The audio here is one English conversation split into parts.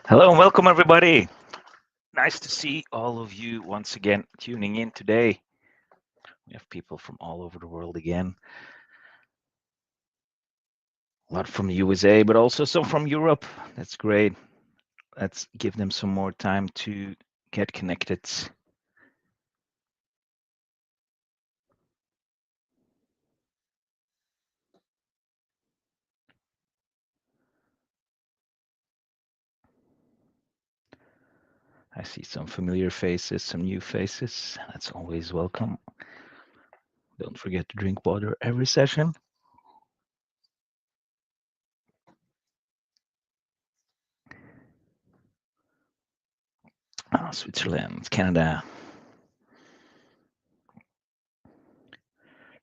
Hello and welcome, everybody. Nice to see all of you once again tuning in today. We have people from all over the world again. A lot from the USA, but also some from Europe. That's great. Let's give them some more time to get connected. I see some familiar faces, some new faces. That's always welcome. Don't forget to drink water every session. Switzerland, Canada,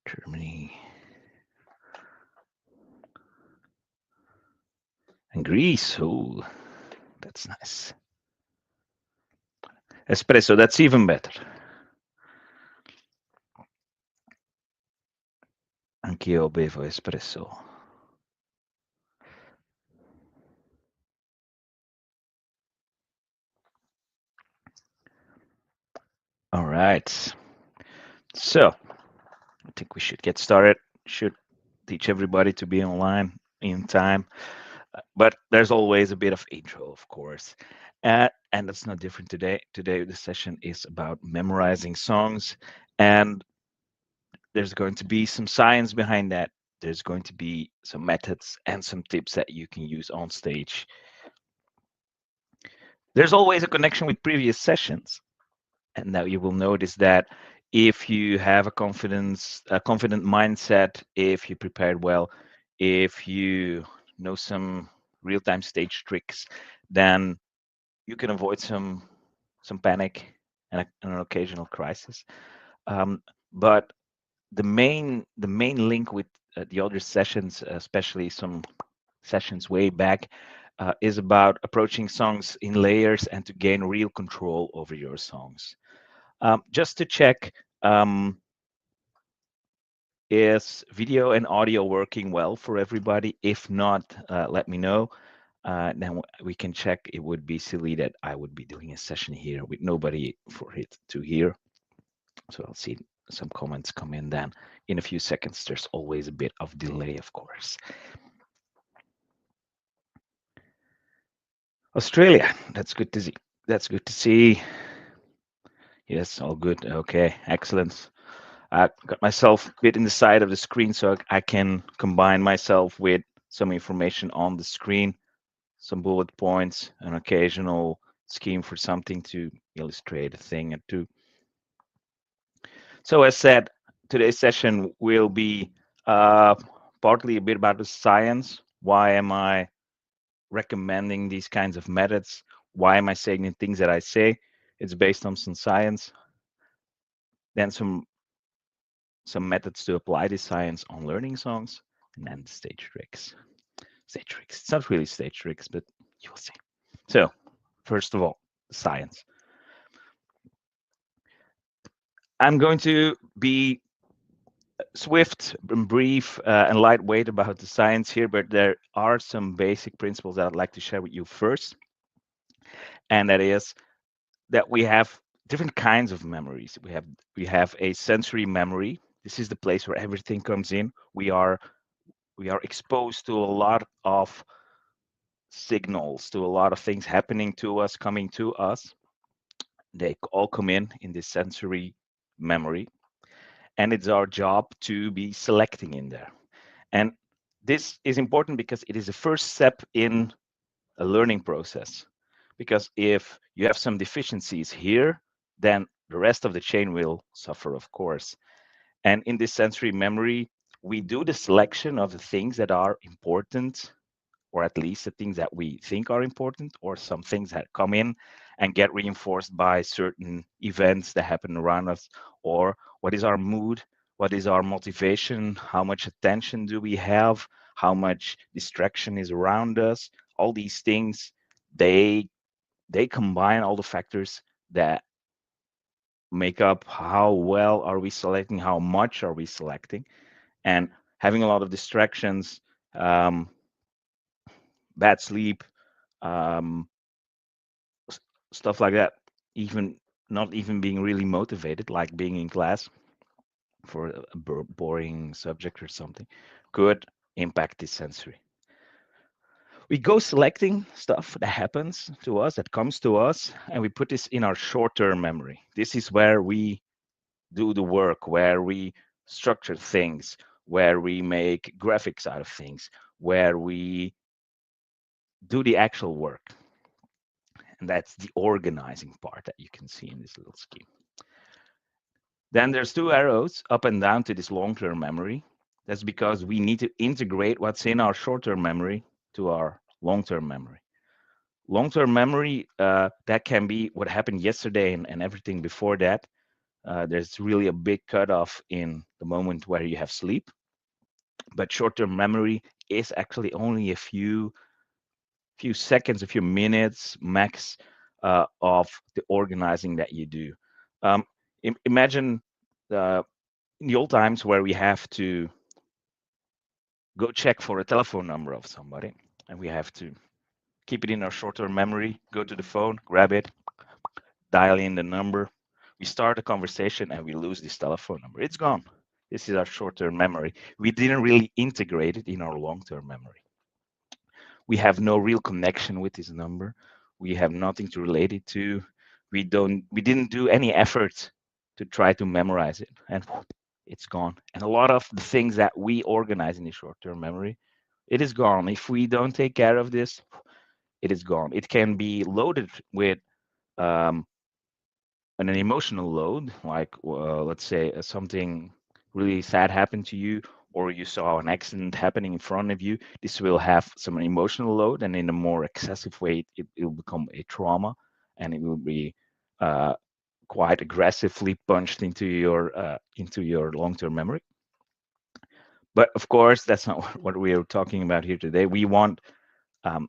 Germany, and Greece. Oh, that's nice. Espresso, that's even better. Anch'io bevo espresso. All right. So I think we should get started. Should teach everybody to be online in time. But there's always a bit of intro, of course. And that's not different today. Today, the session is about memorizing songs. And there's going to be some science behind that. There's going to be some methods and some tips that you can use on stage. There's always a connection with previous sessions. And now you will notice that if you have a confident mindset, if you prepared well, if you know some real-time stage tricks, then you can avoid some panic and an occasional crisis. But the main link with the other sessions, especially some sessions way back, is about approaching songs in layers and to gain real control over your songs. Just to check, is video and audio working well for everybody? If not, let me know. Then we can check. It would be silly that I would be doing a session here with nobody for it to hear. So I'll see some comments come in then in a few seconds. There's always a bit of delay, of course. Australia, that's good to see. That's good to see. Yes, all good. Okay, excellent. I got myself a bit in the side of the screen so I can combine myself with some information on the screen, some bullet points, an occasional scheme for something to illustrate a thing or two. So as said, today's session will be partly a bit about the science. Why am I recommending these kinds of methods? Why am I saying the things that I say? It's based on some science. Then some methods to apply this science on learning songs, and then stage tricks. Stage tricks. It's not really stage tricks, but you will see. So, first of all, science. I'm going to be swift and brief and lightweight about the science here, but there are some basic principles that I'd like to share with you first. And that is that we have different kinds of memories. We have a sensory memory. This is the place where everything comes in. We are exposed to a lot of signals, to a lot of things happening to us, coming to us. They all come in this sensory memory, and it's our job to be selecting in there. And this is important because it is the first step in a learning process. Because if you have some deficiencies here, then the rest of the chain will suffer, of course. And in this sensory memory, we do the selection of the things that are important, or at least the things that we think are important, or some things that come in and get reinforced by certain events that happen around us, or what is our mood, what is our motivation, how much attention do we have, how much distraction is around us. All these things, they combine all the factors that make up how well are we selecting, how much are we selecting. And having a lot of distractions, bad sleep, um, stuff like that, even not even being really motivated, like being in class for a boring subject or something, could impact this sensory. We go selecting stuff that happens to us, that comes to us, and we put this in our short-term memory. This is where we do the work, where we structure things, where we make graphics out of things, where we do the actual work. And that's the organizing part that you can see in this little scheme. Then there's two arrows up and down to this long-term memory. That's because we need to integrate what's in our short-term memory to our long-term memory. Long-term memory, that can be what happened yesterday and everything before that. There's really a big cutoff in the moment where you have sleep. But short-term memory is actually only a few seconds, a few minutes max of the organizing that you do. Um, Imagine in the old times where we have to go check for a telephone number of somebody, and we have to keep it in our short-term memory, go to the phone, grab it, dial in the number. We start a conversation and we lose this telephone number. It's gone. This is our short-term memory. We didn't really integrate it in our long-term memory. We have no real connection with this number. We have nothing to relate it to. We didn't do any effort to try to memorize it, and it's gone. And a lot of the things that we organize in the short-term memory, it is gone. If we don't take care of this, it is gone. It can be loaded with um, an emotional load, like let's say something really sad happened to you, or you saw an accident happening in front of you. This will have some emotional load, and in a more excessive way, it will become a trauma, and it will be uh, quite aggressively punched into your long-term memory. But of course, that's not what we are talking about here today. We want um,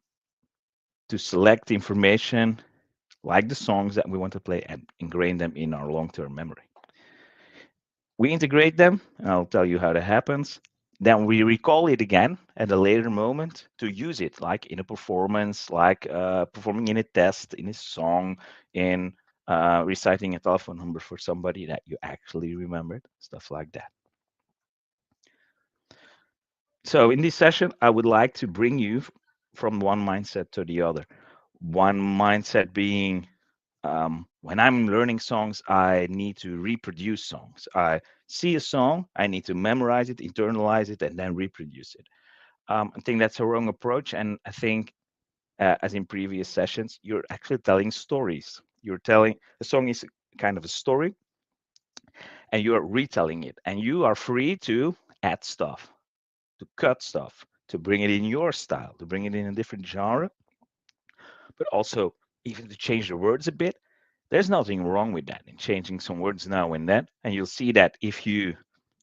to select information like the songs that we want to play and ingrain them in our long-term memory. We integrate them, and I'll tell you how that happens. Then we recall it again at a later moment to use it, like in a performance, like performing in a test, in a song, in reciting a telephone number for somebody that you actually remembered, stuff like that. So in this session, I would like to bring you from one mindset to the other. One mindset being when I'm learning songs, I need to reproduce songs. I see a song, I need to memorize it, internalize it, and then reproduce it. I think that's a wrong approach. And I think, as in previous sessions, you're actually telling stories. You're telling a song is kind of a story, and you are retelling it. And you are free to add stuff, to cut stuff, to bring it in your style, to bring it in a different genre, but also even to change the words a bit. There's nothing wrong with that in changing some words now and then. And you'll see that if you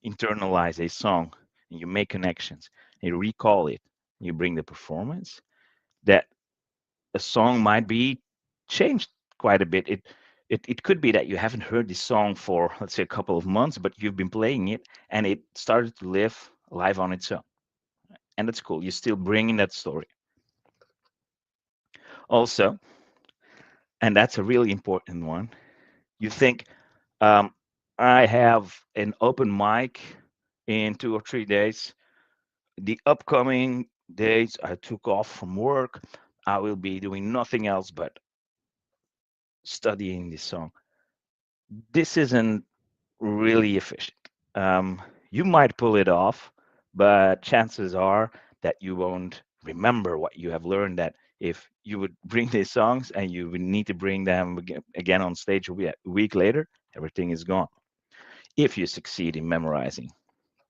internalize a song and you make connections, and you recall it, and you bring the performance, that a song might be changed quite a bit. It could be that you haven't heard this song for, let's say, a couple of months, but you've been playing it and it started to live live on its own. And that's cool. You're still bringing that story. Also, and that's a really important one, you think, um, I have an open mic in 2 or 3 days. The upcoming days, I took off from work. I will be doing nothing else but studying this song. This isn't really efficient. You might pull it off, but chances are that you won't remember what you have learned. That if you would bring these songs and you would need to bring them again on stage a week later, everything is gone. If you succeed in memorizing,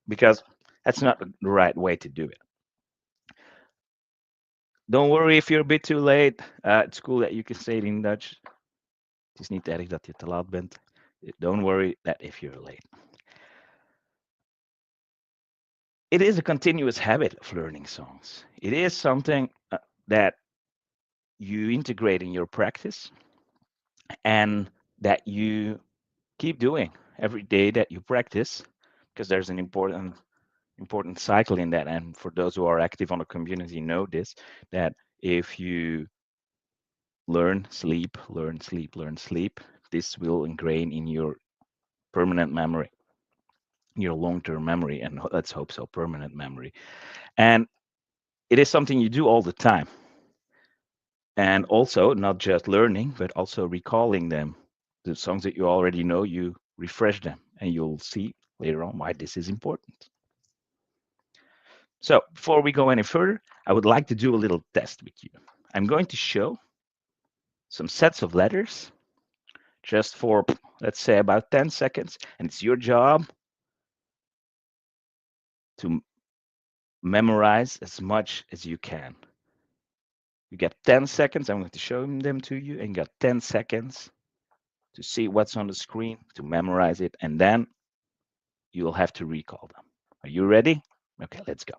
because that's not the right way to do it. Don't worry if you're a bit too late. It's cool that you can say it in Dutch. Het is niet erg dat je te laat bent. Don't worry that if you're late. It is a continuous habit of learning songs. It is something that you integrate in your practice and that you keep doing every day that you practice, because there's an important cycle in that. And for those who are active on the community know this, that if you learn, sleep, learn, sleep, learn, sleep. This will ingrain in your permanent memory, your long-term memory, and let's hope so, permanent memory. And it is something you do all the time. And also not just learning, but also recalling them. The songs that you already know, you refresh them, and you'll see later on why this is important. So before we go any further, I would like to do a little test with you. I'm going to show some sets of letters just for, let's say, about 10 seconds. And it's your job to memorize as much as you can. You get 10 seconds. I'm going to show them to you, and you got 10 seconds to see what's on the screen, to memorize it, and then you'll have to recall them. Are you ready? Okay, let's go.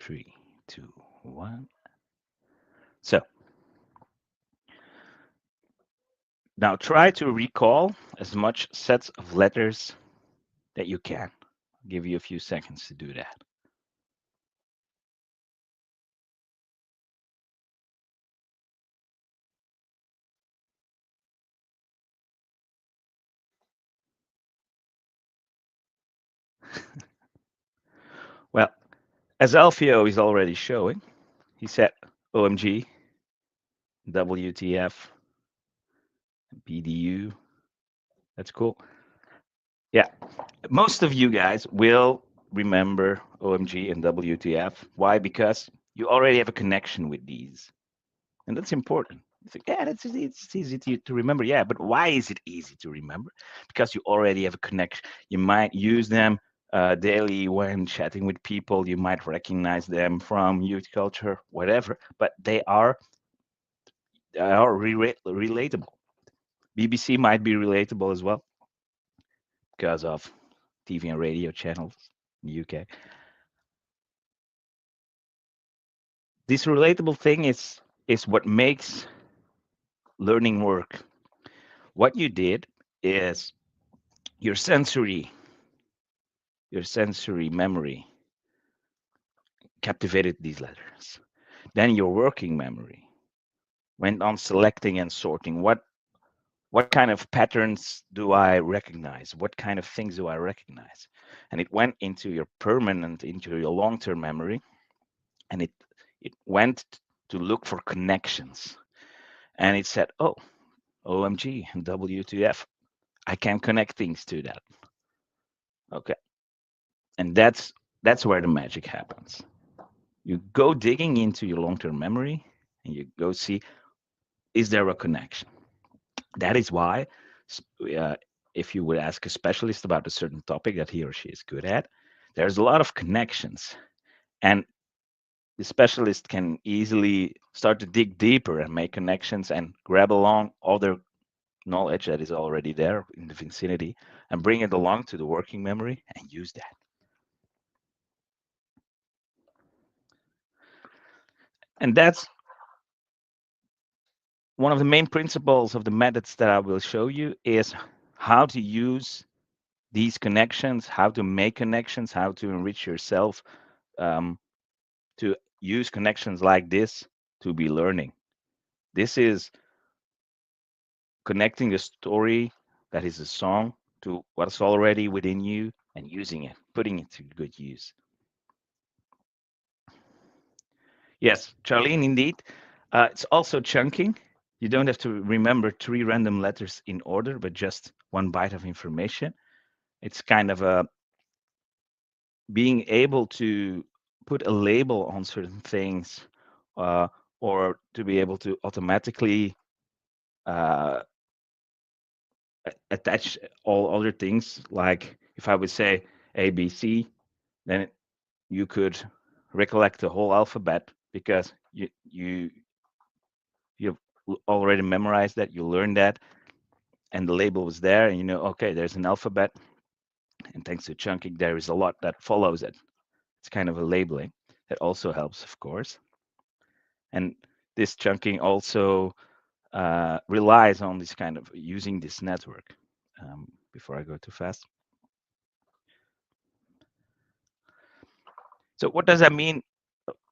3, 2, 1. So now try to recall as much sets of letters that you can. I'll give you a few seconds to do that. Well, as Alfio is already showing, he said OMG, WTF, BDU. That's cool. Yeah, most of you guys will remember OMG and WTF. Why? Because you already have a connection with these. And that's important. It's like, yeah, it's easy to remember. Yeah, but why is it easy to remember? Because you already have a connection. You might use them daily when chatting with people. You might recognize them from youth culture, whatever. But they are relatable. BBC might be relatable as well because of TV and radio channels in the UK. This relatable thing is what makes learning work. What you did is your sensory memory captivated these letters. Then your working memory went on selecting and sorting. What kind of patterns do I recognize? What kind of things do I recognize? And it went into your permanent, into your long-term memory, and it went to look for connections. And it said, oh, OMG, WTF, I can connect things to that. Okay. And that's where the magic happens. You go digging into your long-term memory and you go see, is there a connection? That is why, uh, if you would ask a specialist about a certain topic that he or she is good at, there's a lot of connections. And the specialist can easily start to dig deeper and make connections and grab along other knowledge that is already there in the vicinity and bring it along to the working memory and use that. And that's one of the main principles of the methods that I will show you is how to use these connections, how to make connections, how to enrich yourself, to use connections like this to be learning. This is connecting the story that is a song to what's already within you and using it, putting it to good use. Yes, Charlene, indeed. It's also chunking. You don't have to remember 3 random letters in order, but just one byte of information. It's kind of a being able to put a label on certain things, uh, or to be able to automatically uh, attach all other things. Like if I would say ABC, then you could recollect the whole alphabet because you've already memorized that, you learned that, and the label was there, and you know, okay, there's an alphabet, and thanks to chunking, there is a lot that follows it. It's kind of a labeling that also helps, of course. And this chunking also relies on this kind of using this network. Before I go too fast. So what does that mean?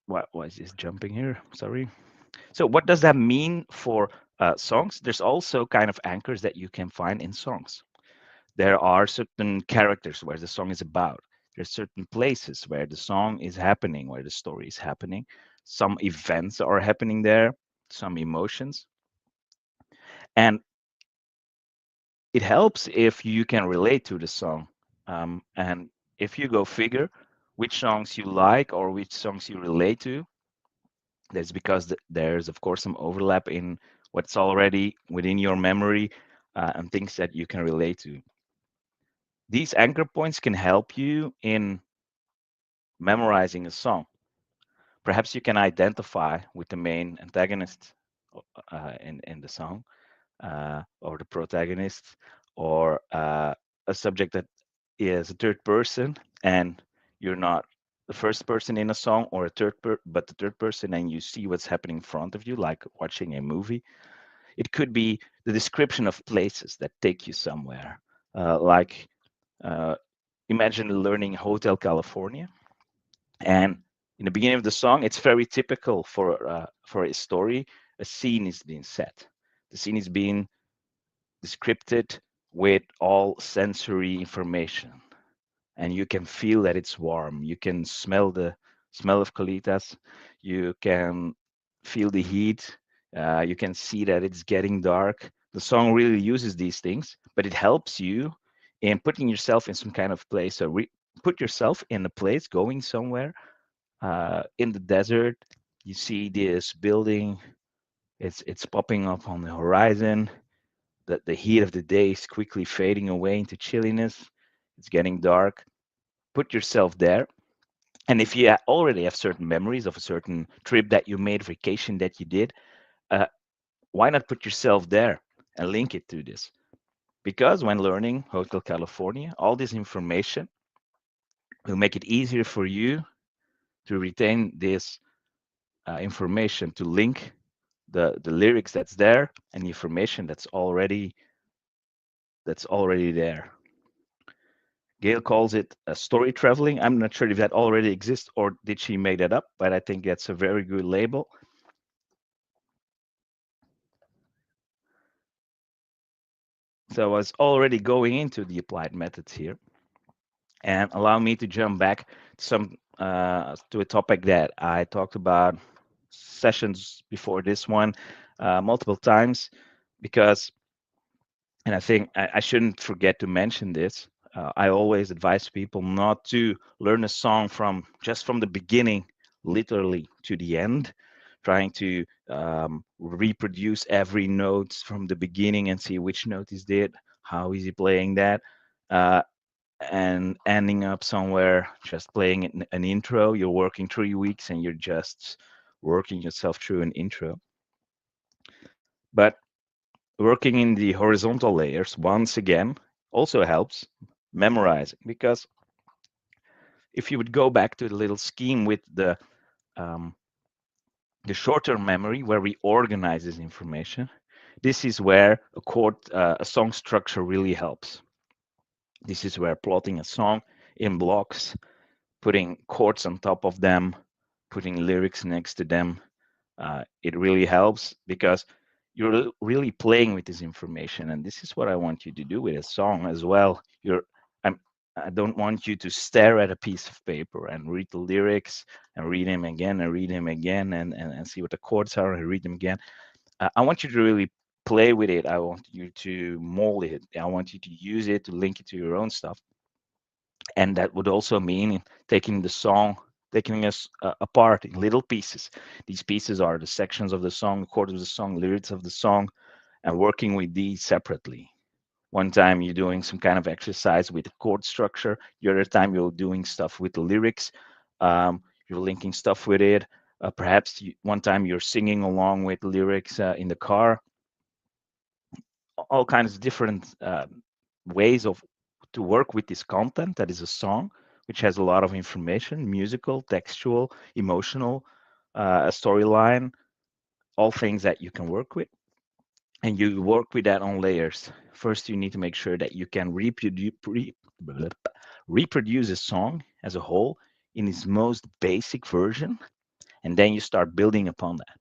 Why is this jumping here? Sorry. So what does that mean for songs? There's also kind of anchors that you can find in songs. There are certain characters where the song is about. There's certain places where the song is happening, where the story is happening. Some events are happening there, some emotions. And it helps if you can relate to the song. And if you go figure which songs you like or which songs you relate to, that's because there's, of course, some overlap in what's already within your memory and things that you can relate to. These anchor points can help you in memorizing a song. Perhaps you can identify with the main antagonist in the song, or the protagonist, or a subject that is a third person, and you're not the first person in a song or but the third person, and you see what's happening in front of you, like watching a movie. It could be the description of places that take you somewhere, like uh, imagine learning Hotel California. And in the beginning of the song, it's very typical for a story. A scene is being set. The scene is being described with all sensory information, and you can feel that it's warm. You can smell the smell of colitas. You can feel the heat. You can see that it's getting dark. The song really uses these things, but it helps you in putting yourself in some kind of place. So put yourself in a place, going somewhere in the desert. You see this building. It's popping up on the horizon. The heat of the day is quickly fading away into chilliness. It's getting dark. Put yourself there. And if you already have certain memories of a certain trip that you made, vacation that you did, uh, why not put yourself there and link it to this? Because when learning Hotel California, all this information will make it easier for you to retain this information, to link the lyrics that's there and the information that's already there. Gail calls it a story traveling. I'm not sure if that already exists or did she make that up, but I think that's a very good label. So I was already going into the applied methods here, and allow me to jump back to a topic that I talked about sessions before this one multiple times, because, and I think I shouldn't forget to mention this. I always advise people not to learn a song from the beginning, literally to the end, trying to reproduce every note from the beginning and see which note is it, how is he playing that, uh, and ending up somewhere just playing an intro. You're working 3 weeks and you're just working yourself through an intro. But working in the horizontal layers, once again, also helps memorizing, because if you would go back to the little scheme with um, the short-term memory where we organize this information, this is where a song structure really helps. This is where plotting a song in blocks, putting chords on top of them, putting lyrics next to them, it really helps, because you're really playing with this information. And this is what I want you to do with a song as well. I'm, I don't want you to stare at a piece of paper and read the lyrics and read them again and read them again and see what the chords are and read them again. I want you to really play with it. I want you to mold it. I want you to use it to link it to your own stuff. And that would also mean taking the song, taking us apart in little pieces. These pieces are the sections of the song, chords of the song, lyrics of the song, and working with these separately. One time you're doing some kind of exercise with the chord structure, the other time you're doing stuff with the lyrics, you're linking stuff with it. Perhaps one time you're singing along with lyrics in the car. All kinds of different ways of to work with this content that is a song, which has a lot of information, musical, textual, emotional, a storyline. all things that you can work with, and you work with that on layers. First, you need to make sure that you can reproduce a song as a whole in its most basic version, and then you start building upon that.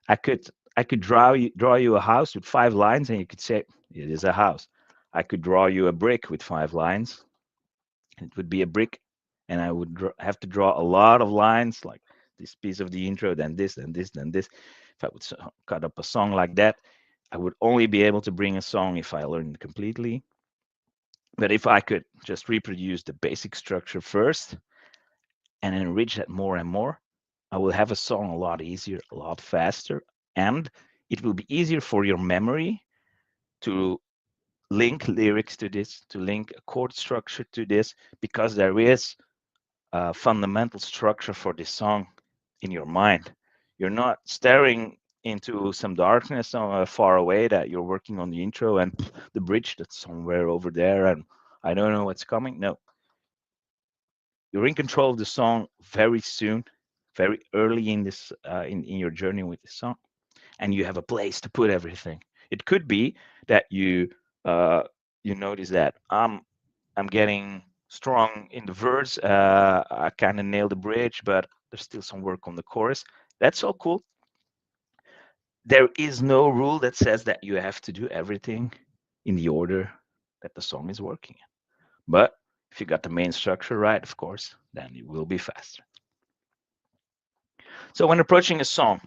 I could I could draw you a house with 5 lines, and you could say it is a house. I could draw you a brick with 5 lines. It would be a brick, and I would have to draw a lot of lines, like this piece of the intro, then this, then this, then this. If I would cut up a song like that, I would only be able to bring a song if I learned it completely. But if I could just reproduce the basic structure first and enrich that more and more, I will have a song a lot easier, a lot faster, and it will be easier for your memory to link lyrics to this, to link a chord structure to this, because there is a fundamental structure for this song in your mind. You're not staring into some darkness far away that you're working on the intro and the bridge that's somewhere over there and I don't know what's coming. No, you're in control of the song very soon, very early in this in your journey with the song, and you have a place to put everything. It could be that you notice that I'm getting strong in the verse. I kind of nailed the bridge, but there's still some work on the chorus. That's all cool. There is no rule that says that you have to do everything in the order that the song is working in. But if you got the main structure right, of course, then it will be faster. So when approaching a song,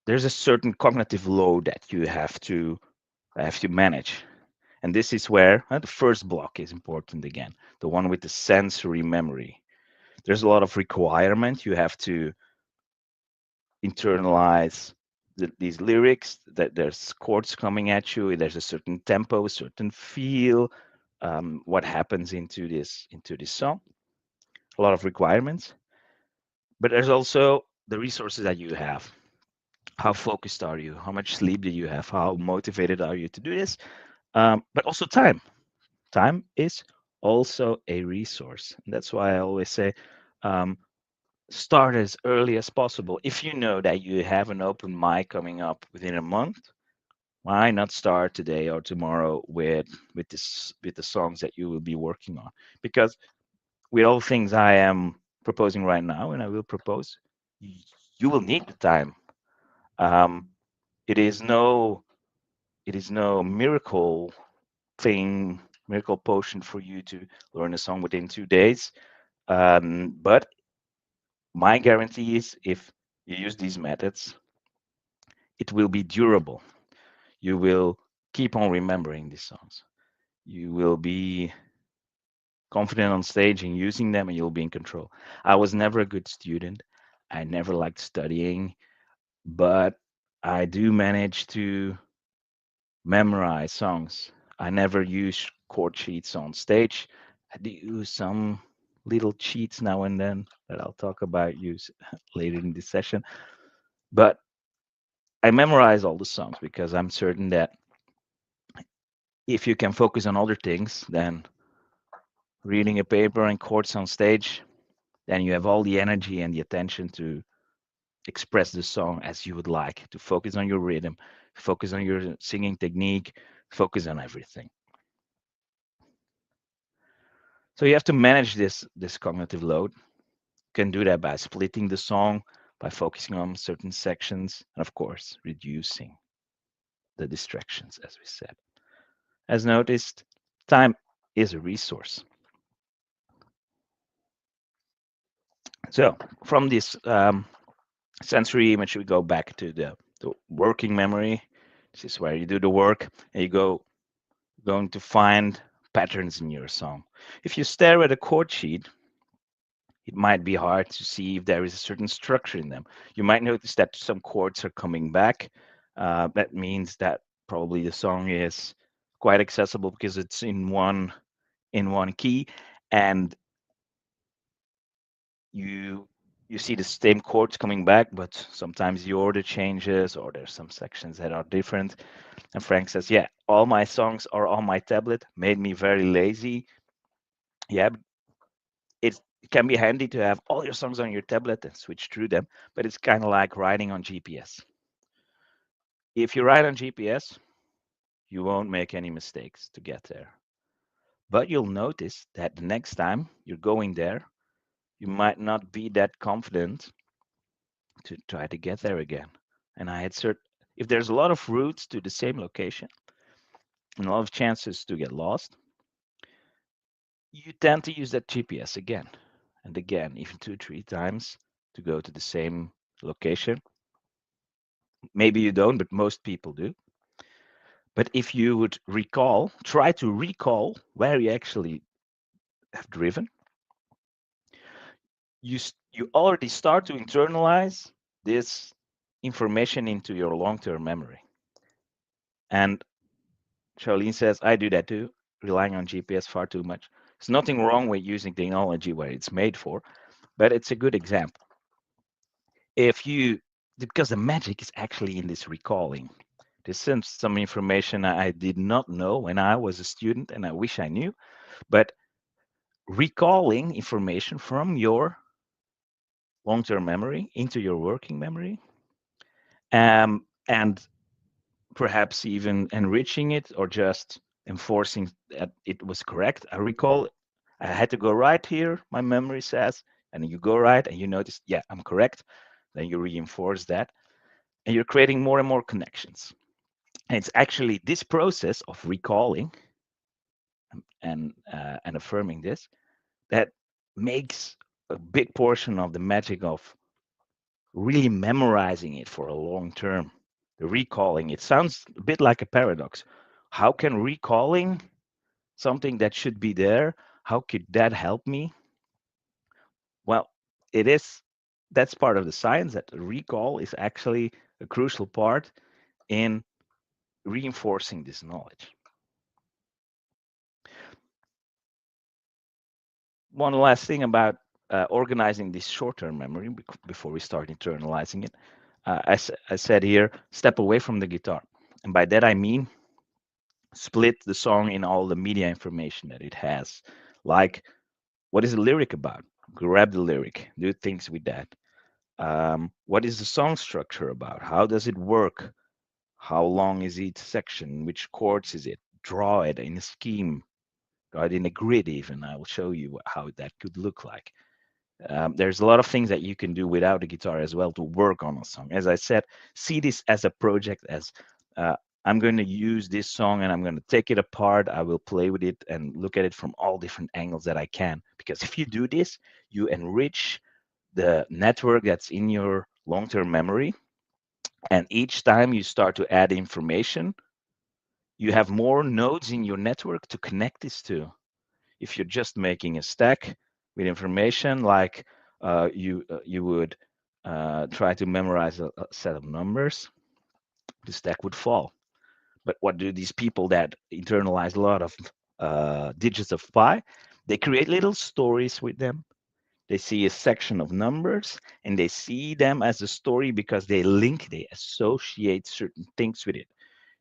there's a certain cognitive load that you have to manage. And this is where the first block is important again, the one with the sensory memory. There's a lot of requirement. You have to internalize these lyrics, that there's chords coming at you, there's a certain tempo, a certain feel, what happens into this song. A lot of requirements. But there's also the resources that you have. How focused are you? How much sleep do you have? How motivated are you to do this? But also time. Time is also a resource. And that's why I always say, um, start as early as possible. If you know that you have an open mic coming up within a month, why not start today or tomorrow with the songs that you will be working on? Because with all things I am proposing right now, and I will propose, you will need the time. Um, it is no miracle thing, miracle potion for you to learn a song within 2 days. But my guarantee is if you use these methods, it will be durable. You will keep on remembering these songs. You will be confident on stage in using them and you'll be in control. I was never a good student. I never liked studying, but I do manage to memorize songs. I never use chord sheets on stage. I do use some little cheats now and then that I'll talk about use later in this session. But I memorize all the songs because I'm certain that if you can focus on other things than reading a paper and chords on stage, then you have all the energy and the attention to express the song as you would like, to focus on your rhythm, focus on your singing technique, focus on everything. So you have to manage this cognitive load. You can do that by splitting the song, by focusing on certain sections, and of course, reducing the distractions, as we said. As noticed, time is a resource. So from this sensory image, we go back to the working memory. This is where you do the work and you going to find patterns in your song. If you stare at a chord sheet, it might be hard to see if there is a certain structure in them. You might notice that some chords are coming back. That means that probably the song is quite accessible because it's in one key, and you see the same chords coming back, but sometimes the order changes or there's some sections that are different. And Frank says, yeah, all my songs are on my tablet, made me very lazy. Yeah, it can be handy to have all your songs on your tablet and switch through them, but it's kind of like riding on GPS. If you ride on GPS, you won't make any mistakes to get there. But you'll notice that the next time you're going there, you might not be that confident to try to get there again. And I had if there's a lot of routes to the same location and a lot of chances to get lost, you tend to use that GPS again and again, even 2, 3 times to go to the same location. Maybe you don't, but most people do. But if you would try to recall where you actually have driven, you already start to internalize this information into your long-term memory. And Charlene says, I do that too, relying on GPS far too much. There's nothing wrong with using technology where it's made for, but it's a good example. Because the magic is actually in this recalling. There's some information I did not know when I was a student, and I wish I knew, but recalling information from your long-term memory into your working memory, and perhaps even enriching it or just enforcing that it was correct. I recall I had to go right here, my memory says, and you go right and you notice, yeah, I'm correct. Then you reinforce that and you're creating more and more connections. And it's actually this process of recalling and affirming this that makes a big portion of the magic of really memorizing it for a long term. The recalling, it sounds a bit like a paradox. How can recalling something that should be there, how could that help me? Well, it is, that's part of the science, that recall is actually a crucial part in reinforcing this knowledge. One last thing about organizing this short-term memory before we start internalizing it. I said here, step away from the guitar. And by that I mean split the song in all the media information that it has. Like, what is the lyric about? Grab the lyric, do things with that. What is the song structure about? How does it work? How long is each section? Which chords is it? Draw it in a scheme, draw it in a grid even. I will show you how that could look like. There's a lot of things that you can do without a guitar as well to work on a song. As I said, see this as a project, as I'm going to use this song and I'm going to take it apart. I will play with it and look at it from all different angles that I can. Because if you do this, you enrich the network that's in your long-term memory. And each time you start to add information, you have more nodes in your network to connect this to. If you're just making a stack with information, like you would try to memorize a set of numbers, the stack would fall. But what do these people that internalize a lot of digits of pi? They create little stories with them. They see a section of numbers and they see them as a story because they associate certain things with it.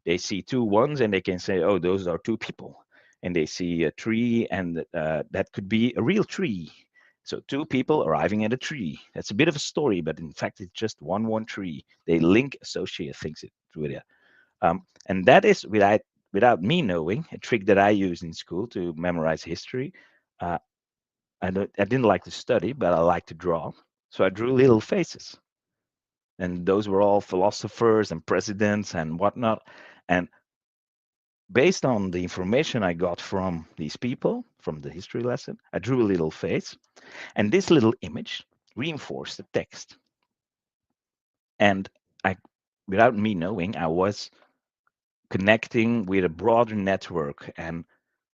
They see 2 1s and they can say, oh, those are 2 people. And they see a tree and that could be a real tree. So 2 people arriving at a tree. That's a bit of a story, but in fact, it's just one tree. They associate things with it. And that is without me knowing, a trick that I used in school to memorize history. Uh, I didn't like to study, but I like to draw. So I drew little faces. And those were all philosophers and presidents and whatnot. And based on the information I got from these people, from the history lesson, I drew a little face. And this little image reinforced the text. And without me knowing, I was connecting with a broader network. And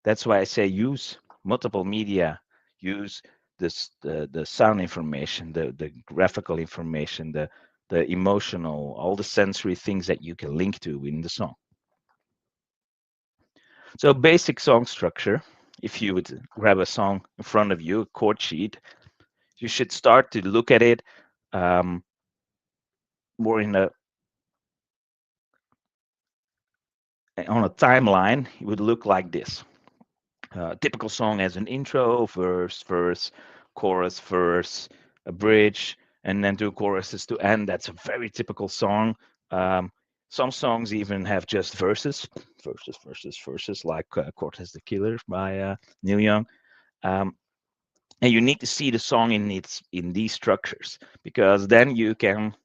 that's why I say use multiple media, use the sound information, the graphical information, the emotional, all the sensory things that you can link to in the song. So basic song structure, if you would grab a song in front of you, a chord sheet, you should start to look at it more on a timeline. It would look like this. Typical song has an intro, verse, chorus, verse, a bridge, and then two choruses to end. That's a very typical song. Um, some songs even have just verses, like Cortez the Killer by Neil Young. Um, and you need to see the song in these structures, because then you can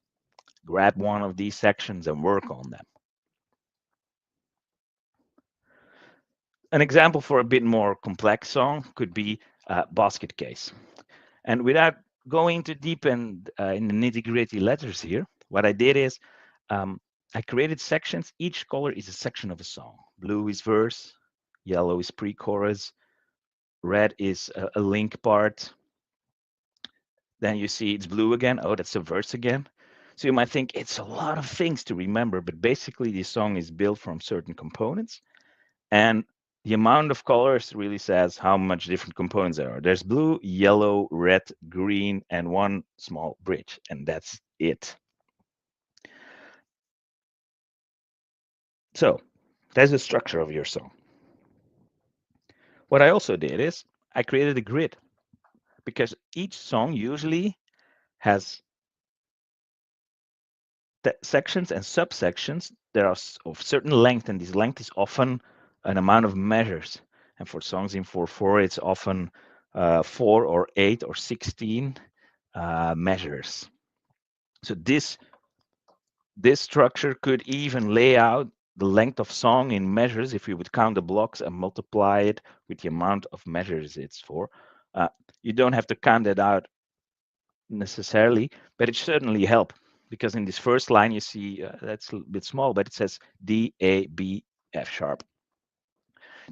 grab one of these sections and work on them. An example for a bit more complex song could be Basket Case. And without going too deep in the nitty-gritty letters here, what I did is I created sections. Each color is a section of a song. Blue is verse, yellow is pre-chorus, red is a link part. Then you see it's blue again. Oh, that's a verse again. So you might think it's a lot of things to remember, but basically this song is built from certain components. And the amount of colors really says how much different components there are. There's blue, yellow, red, green, and one small bridge, and that's it. So that's the structure of your song. What I also did is I created a grid, because each song usually has sections and subsections that are of certain length, and this length is often an amount of measures. And for songs in 4/4, it's often 4 or 8 or 16 measures. So this structure could even lay out the length of song in measures if you would count the blocks and multiply it with the amount of measures it's for. You don't have to count it out necessarily, but it certainly help, because in this first line you see that's a bit small, but it says D, A, B, F sharp.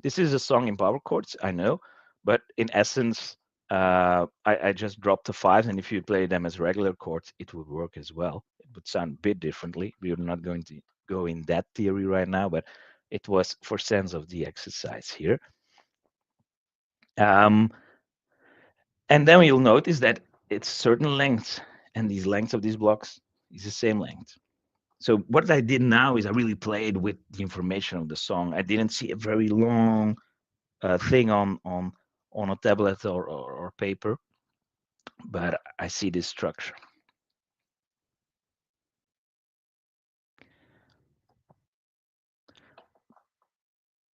This is a song in power chords, I know, but in essence, I just dropped the fives, and if you play them as regular chords, it would work as well. It would sound a bit differently. We are not going to go in that theory right now, but it was for sense of the exercise here. And then you'll notice that it's certain lengths, and these lengths of these blocks is the same length. So what I did now is I really played with the information of the song. I didn't see a very long thing on a tablet or paper, but I see this structure.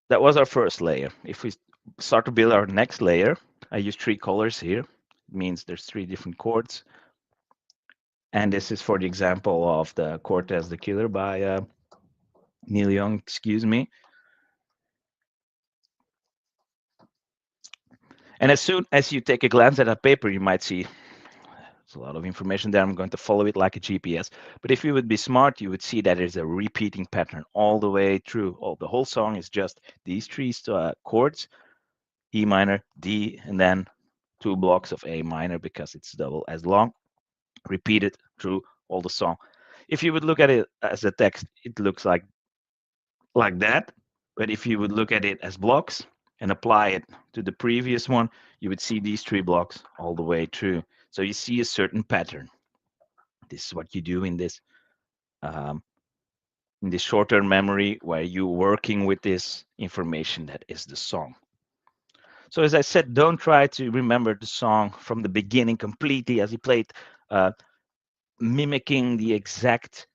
That was our first layer. If we start to build our next layer, I use 3 colors here. It means there's 3 different chords. And this is for the example of the Cortez the Killer by Neil Young, excuse me. And as soon as you take a glance at that paper, you might see there's a lot of information there. I'm going to follow it like a GPS. But if you would be smart, you would see that there's a repeating pattern all the way through. The whole song is just these 3 chords, E minor, D, and then 2 blocks of A minor, because it's double as long, repeated through all the song. If you would look at it as a text, it looks like that. But if you would look at it as blocks and apply it to the previous one, you would see these 3 blocks all the way through. So you see a certain pattern. This is what you do in this short-term memory, where you're working with this information that is the song. So as I said, don't try to remember the song from the beginning completely as he played, mimicking the exact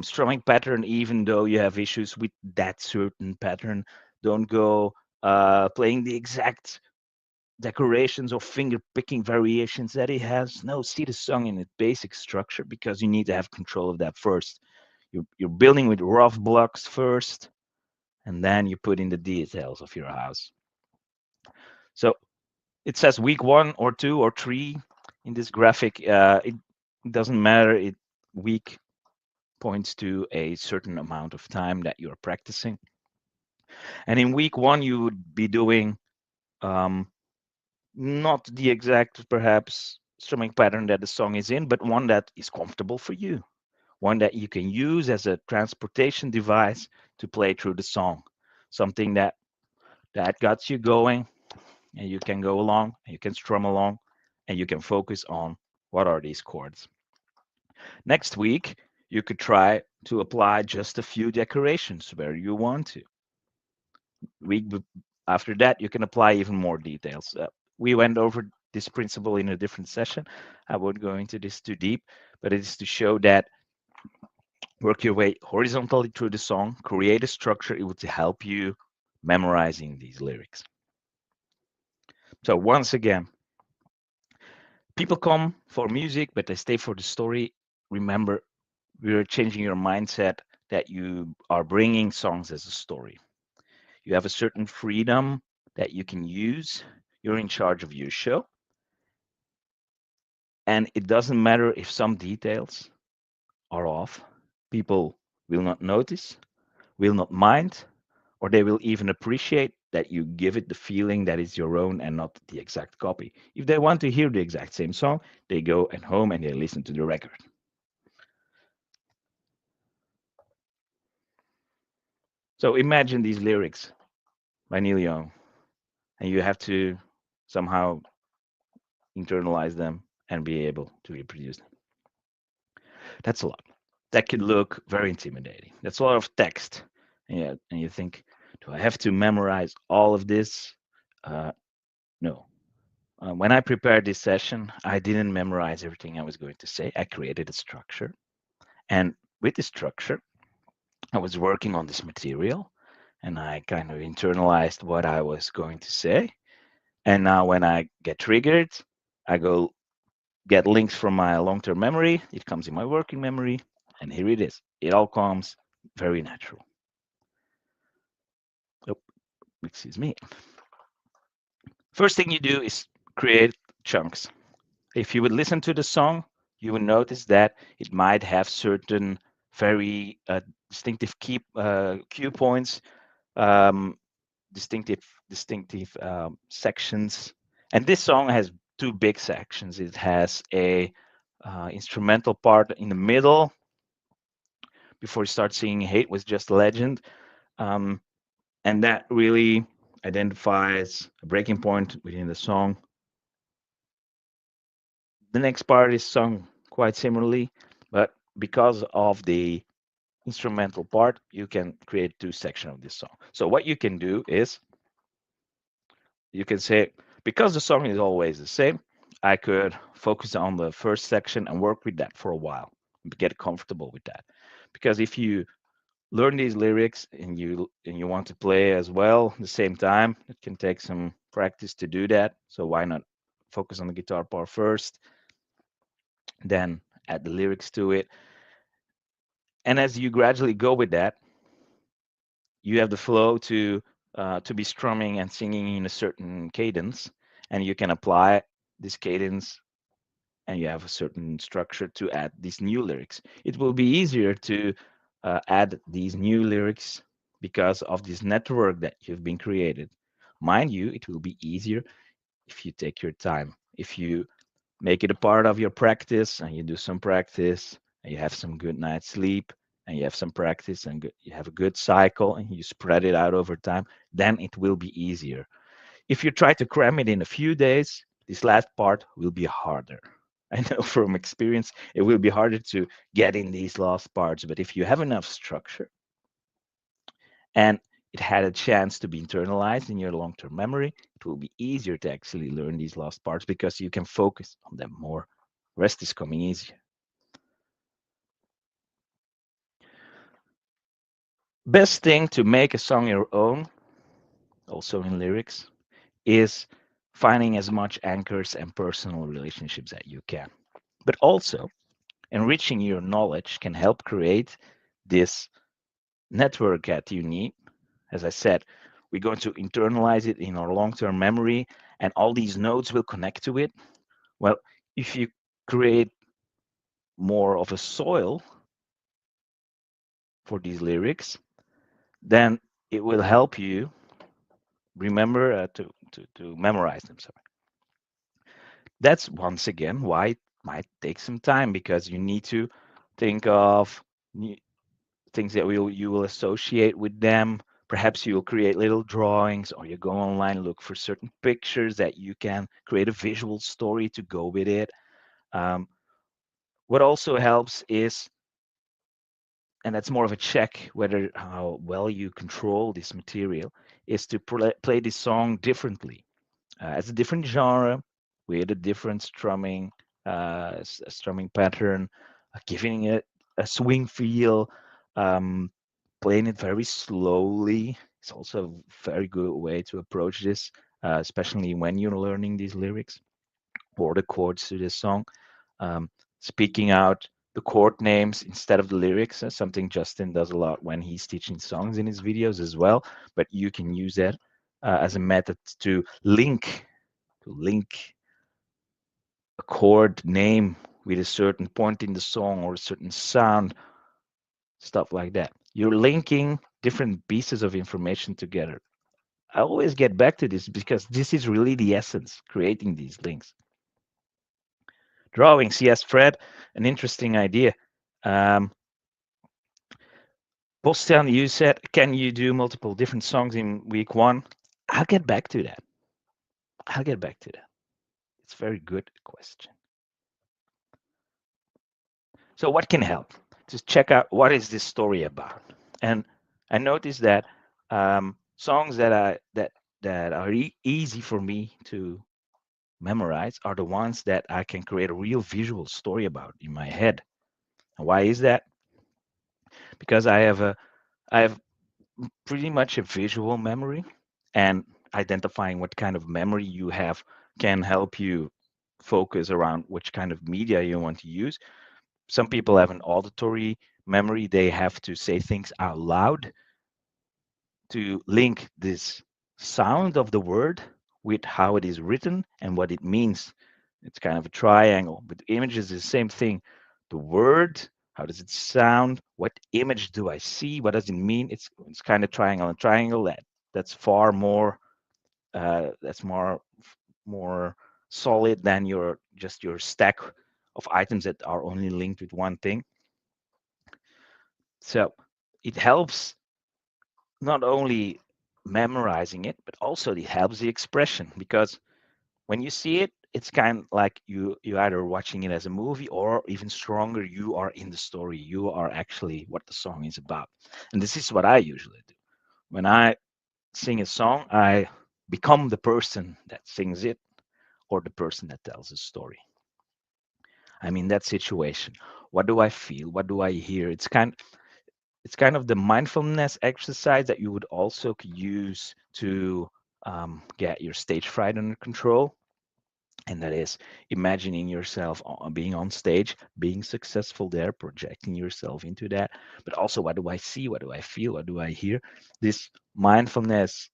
strumming pattern, even though you have issues with that certain pattern. Don't go playing the exact decorations or finger picking variations that it has. No, see the song in its basic structure, because you need to have control of that first. You're building with rough blocks first, and then you put in the details of your house. So it says week 1 or 2 or 3 in this graphic. It doesn't matter. Week points to a certain amount of time that you're practicing. And in week 1, you would be doing not the exact, perhaps, strumming pattern that the song is in, but one that is comfortable for you, one that you can use as a transportation device to play through the song, something that got you going, and you can go along, and you can strum along, and you can focus on what are these chords. Next week, you could try to apply just a few decorations where you want to. Week after that, you can apply even more details. We went over this principle in a different session. I won't go into this too deep, but it is to show that work your way horizontally through the song, create a structure. It will help you memorizing these lyrics. So once again, people come for music, but they stay for the story. Remember, we're changing your mindset that you are bringing songs as a story. You have a certain freedom that you can use. You're in charge of your show. And it doesn't matter if some details are off. People will not notice, will not mind, or they will even appreciate that you give it the feeling that it's your own and not the exact copy. If they want to hear the exact same song, they go at home and they listen to the record. So imagine these lyrics by Neil Young, and you have to somehow internalize them and be able to reproduce them. That's a lot. That could look very intimidating. That's a lot of text. And you think, do I have to memorize all of this? No. When I prepared this session, I didn't memorize everything I was going to say. I created a structure. And with this structure, I was working on this material and I kind of internalized what I was going to say. And now when I get triggered, I go get links from my long-term memory. It comes in my working memory, and here it is. It all comes very natural. Oh, excuse me. First thing you do is create chunks. If you would listen to the song, you would notice that it might have certain very distinctive cue points, um, distinctive sections. And this song has two big sections. It has a instrumental part in the middle before you start singing "Hate Was Just a Legend," um, and that really identifies a breaking point within the song. The next part is sung quite similarly, but because of the instrumental part, you can create two sections of this song. So what you can do is you can say, because the song is always the same, I could focus on the first section and work with that for a while, get comfortable with that. Because if you learn these lyrics and you want to play as well at the same time, it can take some practice to do that. So why not focus on the guitar part first, then add the lyrics to it. And as you gradually go with that, you have the flow to be strumming and singing in a certain cadence, and you can apply this cadence, and you have a certain structure to add these new lyrics. It will be easier to add these new lyrics because of this network that you've been created. Mind you, it will be easier if you take your time, if you make it a part of your practice and you do some practice and you have some good night's sleep and you have some practice and you have a good cycle and you spread it out over time, then it will be easier. If you try to cram it in a few days, this last part will be harder. I know from experience it will be harder to get in these last parts, but if you have enough structure and it had a chance to be internalized in your long-term memory, it will be easier to actually learn these last parts because you can focus on them more. Rest is coming easier. Best thing to make a song your own, also in lyrics, is finding as much anchors and personal relationships that you can. But also, enriching your knowledge can help create this network that you need. As I said, we're going to internalize it in our long-term memory, and all these nodes will connect to it. Well, if you create more of a soil for these lyrics, then it will help you remember to memorize them. Sorry. That's once again why it might take some time, because you need to think of things that you will associate with them. Perhaps you'll create little drawings, or you go online, look for certain pictures that you can create a visual story to go with it. What also helps is, and that's more of a check whether how well you control this material, is to play this song differently as a different genre with a different strumming pattern, giving it a swing feel, um, playing it very slowly. It's also a very good way to approach this, especially when you're learning these lyrics or the chords to this song. Um, Speaking out the chord names instead of the lyrics, something Justin does a lot when he's teaching songs in his videos as well. But you can use that as a method to link a chord name with a certain point in the song or a certain sound, stuff like that. You're linking different pieces of information together. I always get back to this because this is really the essence, creating these links. Drawings, yes, Fred, an interesting idea. Um, Bastian, you said, can you do multiple different songs in week one? I'll get back to that. I'll get back to that. It's a very good question. So what can help? Just check out what is this story about. And I noticed that songs that are easy for me to memorize are the ones that I can create a real visual story about in my head. And why is that? Because I have pretty much a visual memory, and identifying what kind of memory you have can help you focus around which kind of media you want to use. Some people have an auditory memory. They have to say things out loud to link this sound of the word with how it is written and what it means. It's kind of a triangle. But images is the same thing. The word, how does it sound? What image do I see? What does it mean? It's kind of triangle and triangle. That's far more that's more solid than your stack of items that are only linked with one thing. So it helps not only memorizing it, but also it helps the expression, because when you see it, it's kind of like you either watching it as a movie, or even stronger, you are in the story. You are actually what the song is about. And this is what I usually do. When I sing a song, I become the person that sings it or the person that tells the story. I'm in that situation. What do I feel? What do I hear? It's kind of the mindfulness exercise that you would also use to get your stage fright under control. And that is imagining yourself being on stage, being successful there, projecting yourself into that. But also, what do I see? What do I feel? What do I hear? This mindfulness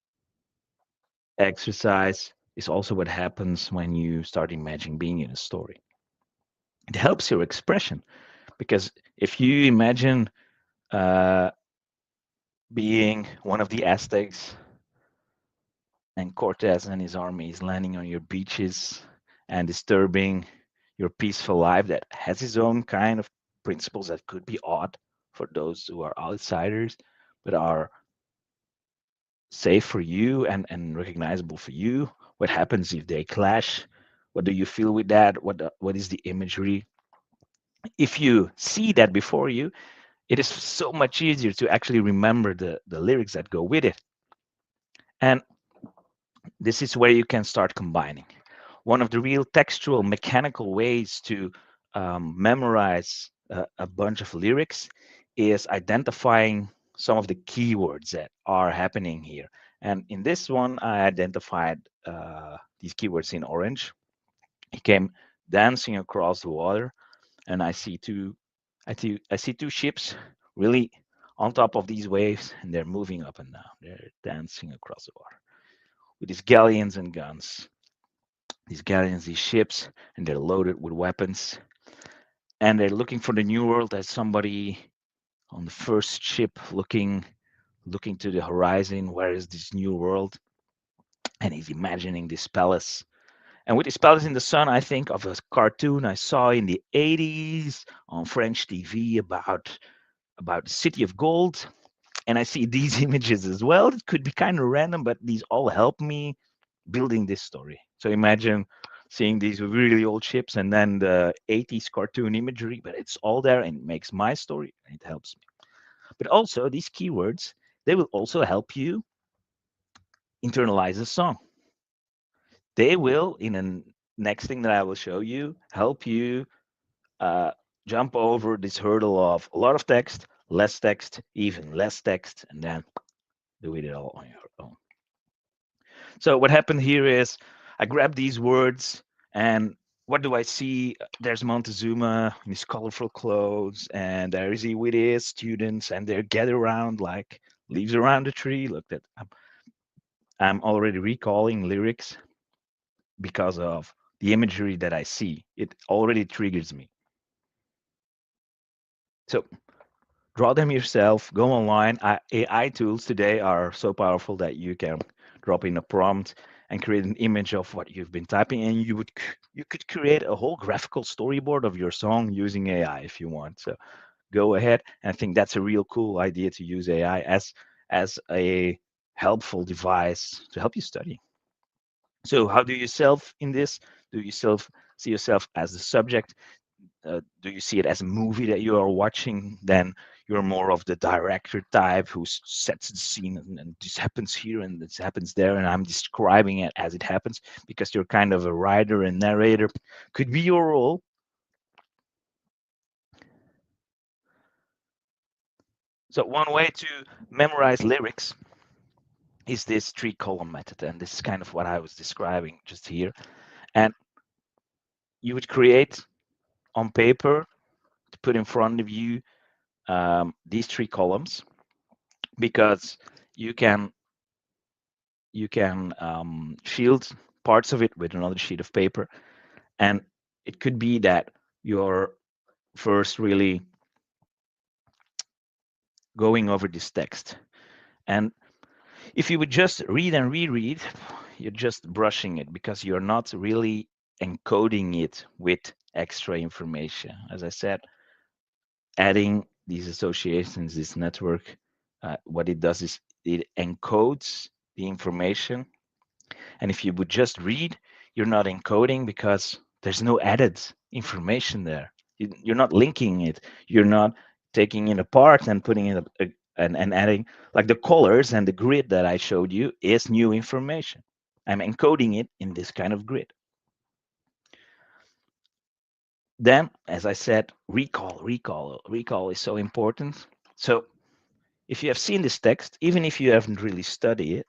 exercise is also what happens when you start imagining being in a story. It helps your expression, because if you imagine uh, being one of the Aztecs and Cortez and his army is landing on your beaches and disturbing your peaceful life that has its own kind of principles that could be odd for those who are outsiders, but are safe for you and recognizable for you. What happens if they clash? What do you feel with that? What is the imagery? If you see that before you, it is so much easier to actually remember the lyrics that go with it. And this is where you can start combining. One of the real textual, mechanical ways to memorize a bunch of lyrics is identifying some of the keywords that are happening here. And in this one, I identified these keywords in orange. He came dancing across the water, and I see two ships really on top of these waves, and they're moving up and down. They're dancing across the water with these galleons and guns. These galleons, these ships, and they're loaded with weapons. And they're looking for the new world as somebody on the first ship looking to the horizon. Where is this new world? And he's imagining this palace. And with this palace in the sun, I think of a cartoon I saw in the 80s on French TV about the city of gold. And I see these images as well. It could be kind of random, but these all help me building this story. So imagine seeing these really old ships and then the 80s cartoon imagery, but it's all there and it makes my story and it helps me. But also, these keywords, they will also help you internalize a song. They will, in an next thing that I will show you help you uh, jump over this hurdle of a lot of text, less text, even less text, and then do it all on your own. So what happened here is I grabbed these words, and what do I see? There's Montezuma in his colorful clothes, and there is he with his students, and they're gathered around like leaves around a tree. Look, that I'm already recalling lyrics because of the imagery that I see. It already triggers me. So draw them yourself. Go online. AI tools today are so powerful that you can drop in a prompt and create an image of what you've been typing, and you could create a whole graphical storyboard of your song using AI if you want. So go ahead. And I think that's a real cool idea to use AI as a helpful device to help you study. So how do you self in this? Do you self see yourself as the subject? Do you see it as a movie that you are watching? Then you're more of the director type who sets the scene, and this happens here and this happens there, and I'm describing it as it happens because you're kind of a writer and narrator. Could be your role. So one way to memorize lyrics is this three-column method, and this is kind of what I was describing just here. And you would create on paper to put in front of you these three columns, because you can shield parts of it with another sheet of paper, and it could be that you're first really going over this text, and if you would just read and reread, you're just brushing it because you're not really encoding it with extra information. As I said, adding these associations, this network, what it does is it encodes the information. And if you would just read, you're not encoding because there's no added information there. You're not linking it. You're not taking it apart and putting it and adding, like the colors and the grid that I showed you is new information. I'm encoding it in this kind of grid. Then, as I said, recall is so important. So if you have seen this text, even if you haven't really studied it,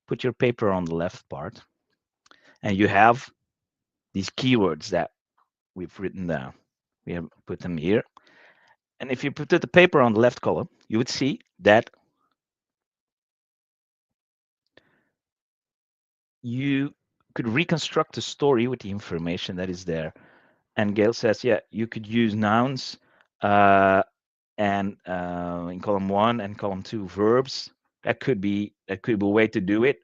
put your paper on the left part, and you have these keywords that we've written down. We have put them here. And if you put the paper on the left column, you would see that you could reconstruct a story with the information that is there. And Gail says, yeah, you could use nouns and in column 1 and column 2 verbs. That could be a way to do it.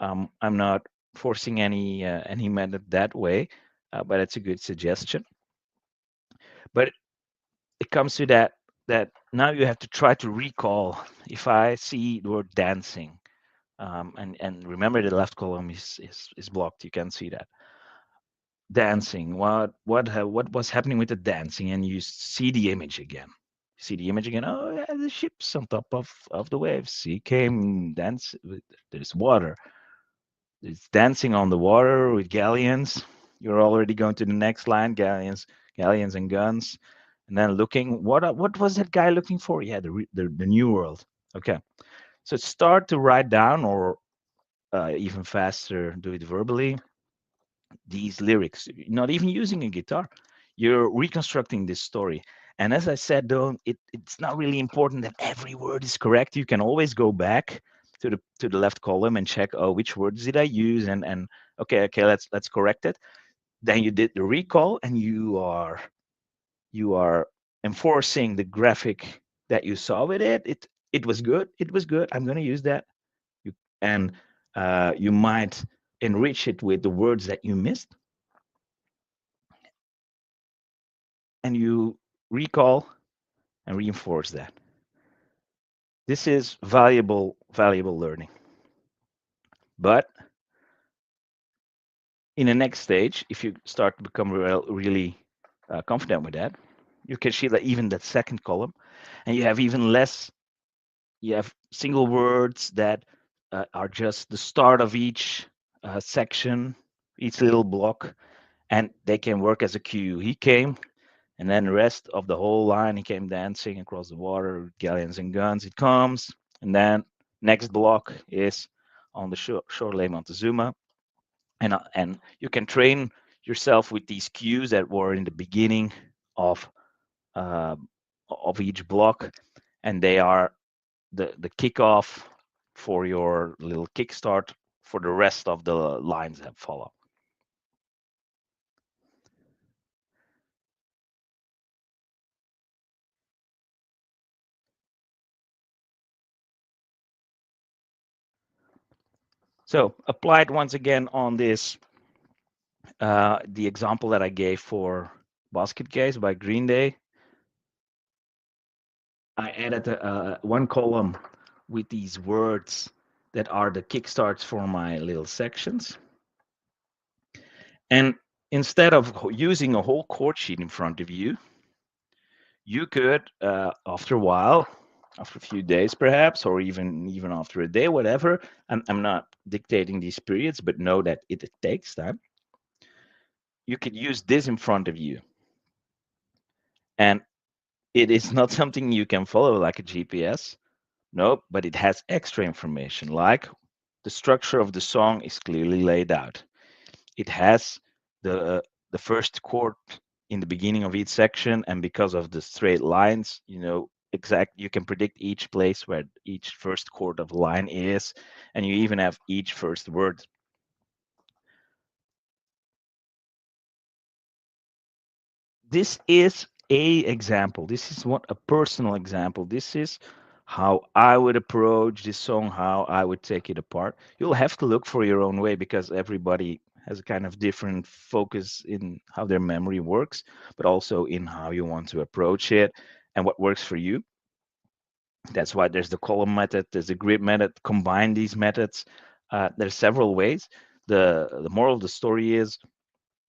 I'm not forcing any method that way, but it's a good suggestion. But it comes to that now you have to try to recall. If I see the word dancing, and remember the left column is blocked, you can see that dancing. What was happening with the dancing? And you see the image again. You see the image again. Oh, yeah, the ship's on top of the waves. He came dance. There's water. It's dancing on the water with galleons. You're already going to the next line. Galleons and guns. And then looking, what was that guy looking for? Yeah, the new world. Okay, so start to write down, or even faster, do it verbally. These lyrics, not even using a guitar, you're reconstructing this story. And as I said, don't it's not really important that every word is correct. You can always go back to the left column and check, oh, which words did I use, and okay, let's correct it. Then you did the recall, and you are enforcing the graphic that you saw with it. It was good. It was good. I'm going to use that. And you might enrich it with the words that you missed, and you recall and reinforce that. This is valuable learning. But in the next stage, if you start to become really confident with that, you can see that even that second column, and you have even less. You have single words that are just the start of each section. each little block, and they can work as a cue. He came, and then the rest of the whole line, he came dancing across the water, galleons and guns. It comes, and then next block is on the shore Lake Montezuma, and you can train yourself with these cues that were in the beginning of uh, of each block, and they are the kickoff for your little kickstart for the rest of the lines that follow. So applied once again on this, the example that I gave for Basket Case by Green Day. I added one column with these words that are the kickstarts for my little sections. And instead of using a whole chord sheet in front of you, you could, after a while, after a few days perhaps, or even after a day, whatever, I'm not dictating these periods, but know that it takes time. You could use this in front of you. And it is not something you can follow like a GPS. No, but it has extra information, like the structure of the song is clearly laid out. It has the first chord in the beginning of each section, and because of the straight lines, you can predict each place where each first chord of the line is, and you even have each first word. This is a example. This is what a personal example. This is how I would approach this song, how I would take it apart. You'll have to look for your own way because everybody has a kind of different focus in how their memory works, but also in how you want to approach it and what works for you. That's why there's the column method, there's the grid method. Combine these methods. There's several ways. The moral of the story is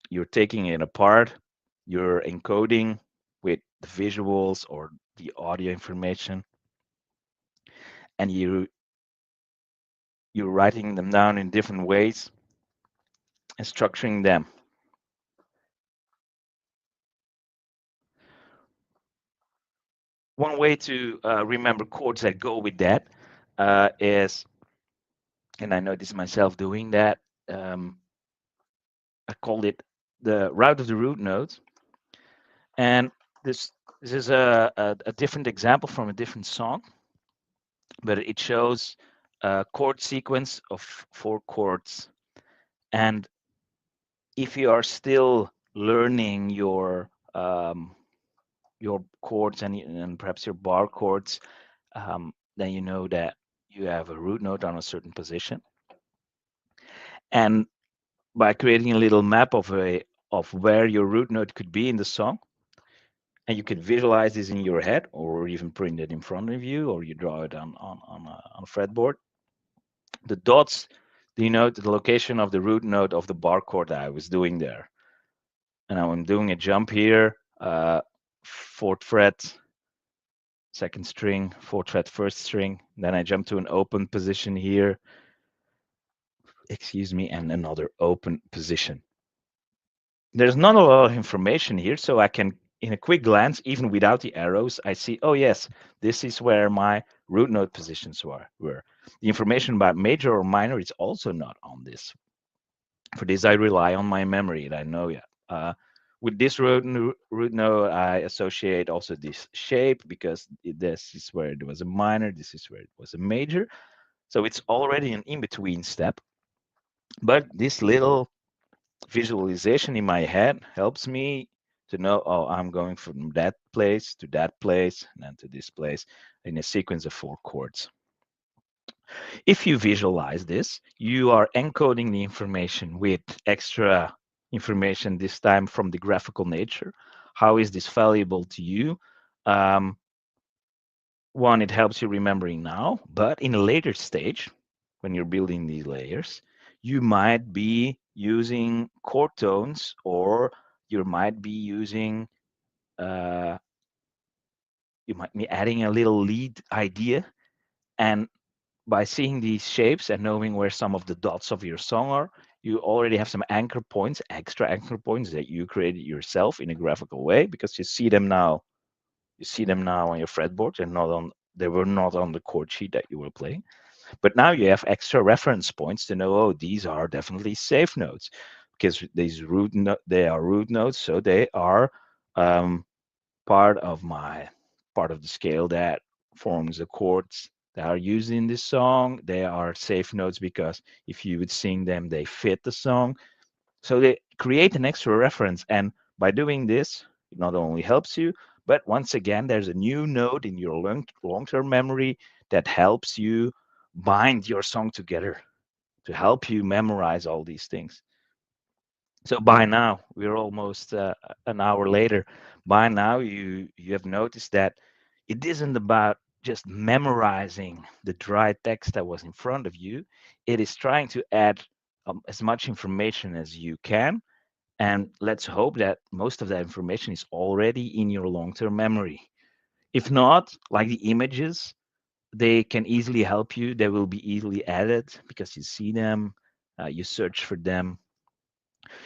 you're taking it apart, you're encoding with the visuals or the audio information, and you're writing them down in different ways and structuring them. One way to remember chords that go with that is, and I noticed myself doing that, I called it the route of the root note. And this is a different example from a different song, but it shows a chord sequence of 4 chords. And if you are still learning your chords and perhaps your bar chords, then you know that you have a root note on a certain position. And by creating a little map of where your root note could be in the song, and you could visualize this in your head, or even print it in front of you, or you draw it on a fretboard. The dots denote the location of the root note of the bar chord that I was doing there. And I'm doing a jump here, 4th fret, 2nd string, 4th fret, 1st string. Then I jump to an open position here, excuse me, and another open position. There's not a lot of information here, so I can, in a quick glance, even without the arrows, I see, oh yes, this is where my root note positions were. The information about major or minor is also not on this. For this, I rely on my memory, and I know, yeah. With this root note, I associate also this shape because this is where it was a minor, this is where it was a major. So it's already an in-between step. But this little visualization in my head helps me to know, oh, I'm going from that place, and then to this place in a sequence of 4 chords. If you visualize this, you are encoding the information with extra information, this time from the graphical nature. How is this valuable to you? One, it helps you remembering now, but in a later stage, when you're building these layers, you might be using chord tones, or you might be using, you might be adding a little lead idea. And by seeing these shapes and knowing where some of the dots of your song are, You already have some anchor points, extra anchor points that you created yourself in a graphical way, because you see them now. You see them now on your fretboard, and not on. They were not on the chord sheet that you were playing. But now you have extra reference points to know, oh, these are definitely safe notes, because these they are root notes, so they are um, part of the scale that forms the chords that are used in this song. They are safe notes because if you would sing them, they fit the song. So they create an extra reference, and by doing this, it not only helps you, but once again, there's a new node in your long-term memory that helps you bind your song together, to help you memorize all these things. So by now, we're almost an hour later. By now, you have noticed that it isn't about just memorizing the dry text that was in front of you. It is trying to add as much information as you can, and let's hope that most of that information is already in your long-term memory. If not, like the images, they can easily help you. They will be easily added because you see them, you search for them.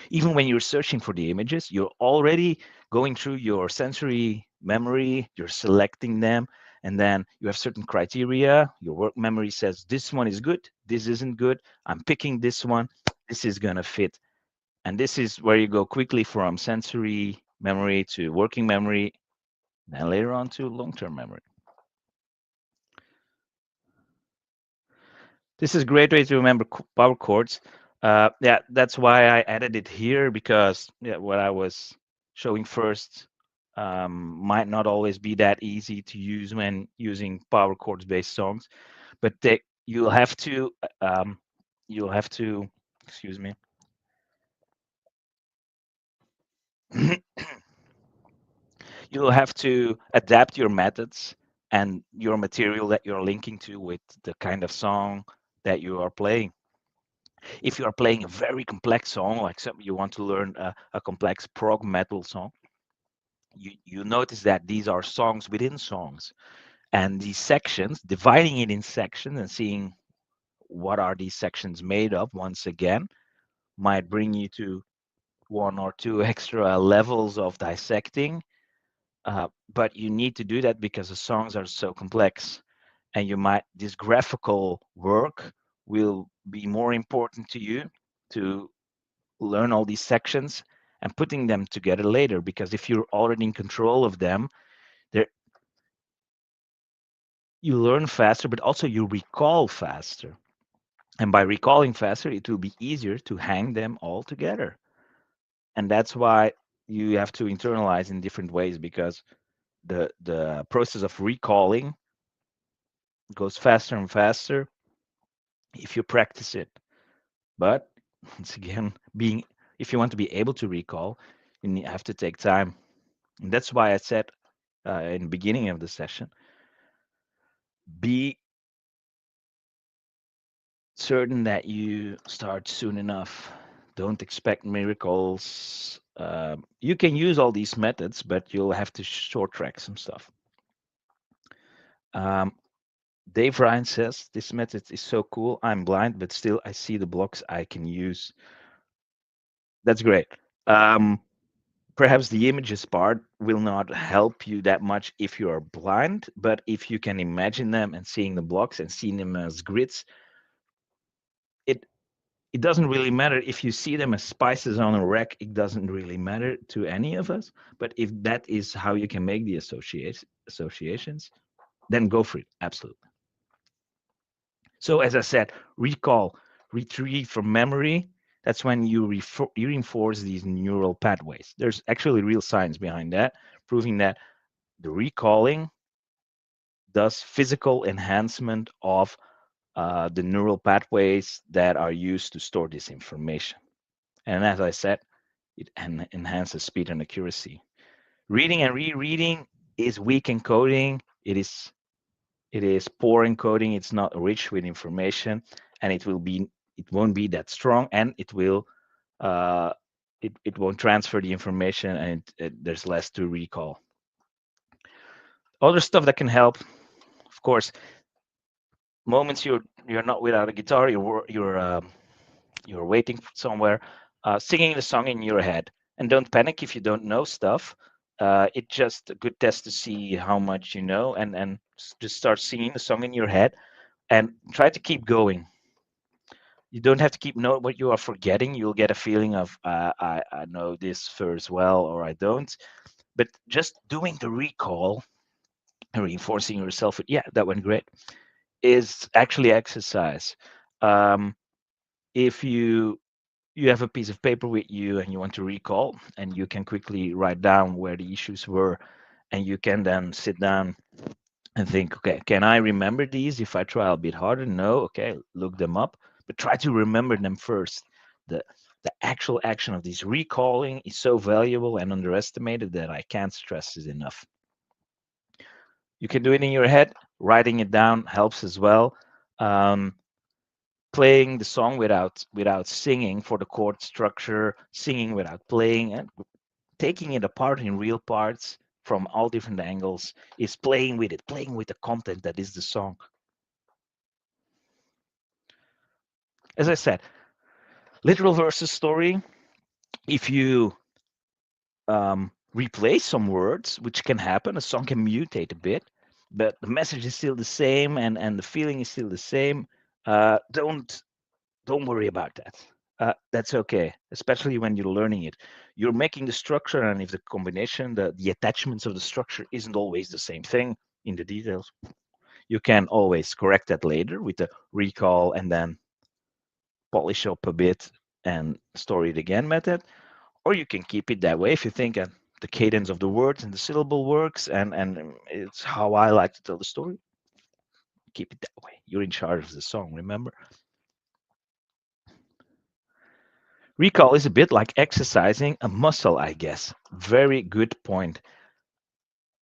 Even when you're searching for the images, you're already going through your sensory memory, you're selecting them, and then you have certain criteria. Your work memory says this one is good, this isn't good. I'm picking this one, this is going to fit. And this is where you go quickly from sensory memory to working memory, and later on to long-term memory. This is a great way to remember power chords. Yeah, that's why I added it here, because yeah, what I was showing first might not always be that easy to use when using power chords based songs, but you'll have to um, you'll have to excuse me. You'll have to adapt your methods and your material that you're linking to with the kind of song that you are playing. If you are playing a very complex song, like you want to learn a complex prog metal song, you notice that these are songs within songs, and these sections, dividing it in sections and seeing what are these sections made of, once again, might bring you to one or two extra levels of dissecting. But you need to do that because the songs are so complex, and this graphical work will be more important to you to learn all these sections and putting them together later, because if you're already in control of them, there you learn faster, but also you recall faster. And by recalling faster, it will be easier to hang them all together. And that's why you have to internalize in different ways, because the process of recalling goes faster and faster if you practice it. But once again, being if you want to be able to recall, have to take time. And that's why I said in the beginning of the session, be certain that you start soon enough. Don't expect miracles. You can use all these methods, but you'll have to short track some stuff. Um, Dave Ryan says this method is so cool. I'm blind, but still I see the blocks I can use. That's great. Perhaps the images part will not help you that much if you are blind, but if you can imagine them and seeing the blocks and seeing them as grids, it it doesn't really matter if you see them as spices on a rack. It doesn't really matter to any of us. But if that is how you can make the associations, then go for it. Absolutely. So as I said, recall, retrieve from memory. That's when you reinforce these neural pathways. There's actually real science behind that, proving that the recalling does physical enhancement of the neural pathways that are used to store this information. And as I said, it enhances speed and accuracy. Reading and rereading is weak encoding. It is poor encoding. It's not rich with information, and it won't be that strong, and uh, it won't transfer the information, and there's less to recall. Other stuff that can help, of course, moments you're not without a guitar, you're you're waiting somewhere, singing the song in your head. And don't panic if you don't know stuff. It's just a good test to see how much you know, and just start singing the song in your head and try to keep going. You don't have to keep note what you are forgetting. You'll get a feeling of I know this verse well or I don't. But just doing the recall and reinforcing yourself with, yeah, that went great, is actually exercise. Um, if you have a piece of paper with you and you want to recall, and you can quickly write down where the issues were, and you can then sit down and think, okay, can I remember these if I try a bit harder? No. Okay, look them up, but try to remember them first. The actual action of this recalling is so valuable and underestimated that I can't stress it enough. You can do it in your head. Writing it down helps as well. um, Playing the song without singing for the chord structure, singing without playing, and taking it apart in real parts from all different angles is playing with it, playing with the content that is the song. As I said, literal versus story. If you replace some words, which can happen, a song can mutate a bit, but the message is still the same, and the feeling is still the same. Don't worry about that. That's okay, especially when you're learning it. You're making the structure, and if the combination, the attachments of the structure isn't always the same thing in the details, you can always correct that later with the recall and then polish up a bit and store it again method. Or you can keep it that way if you think the cadence of the words and the syllable works, and it's how I like to tell the story. Keep it that way. You're in charge of the song, remember? Recall is a bit like exercising a muscle, I guess. Very good point.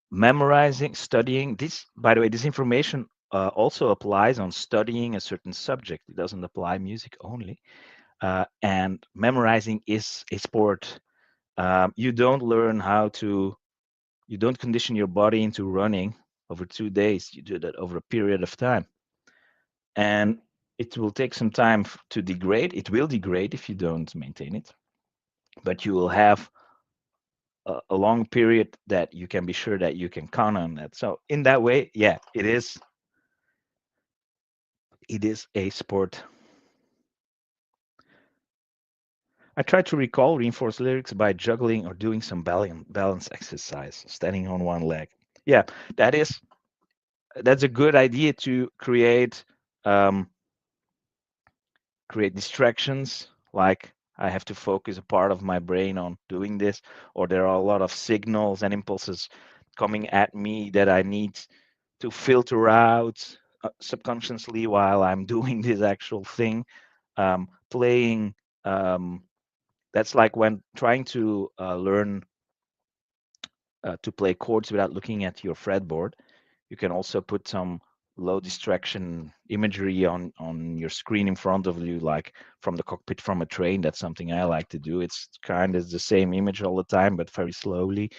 Memorizing, studying, this, by the way, this information also applies on studying a certain subject. It doesn't apply music only. And memorizing is a sport. You don't learn how to, you don't condition your body into running over 2 days. You do that over a period of time. And it will take some time to degrade. It will degrade if you don't maintain it, but you will have a long period that you can be sure that you can count on that. So in that way, yeah, it is a sport. I try to recall reinforced lyrics by juggling or doing some balance exercise, standing on one leg. Yeah, that is that's a good idea to um, create distractions, like I have to focus a part of my brain on doing this, or there are a lot of signals and impulses coming at me that I need to filter out subconsciously while I'm doing this actual thing. Playing, that's like when trying to learn to play chords without looking at your fretboard. You can also put some low distraction imagery on your screen in front of you, like from the cockpit from a train. That's something I like to do. It's kind of the same image all the time, but very slowly.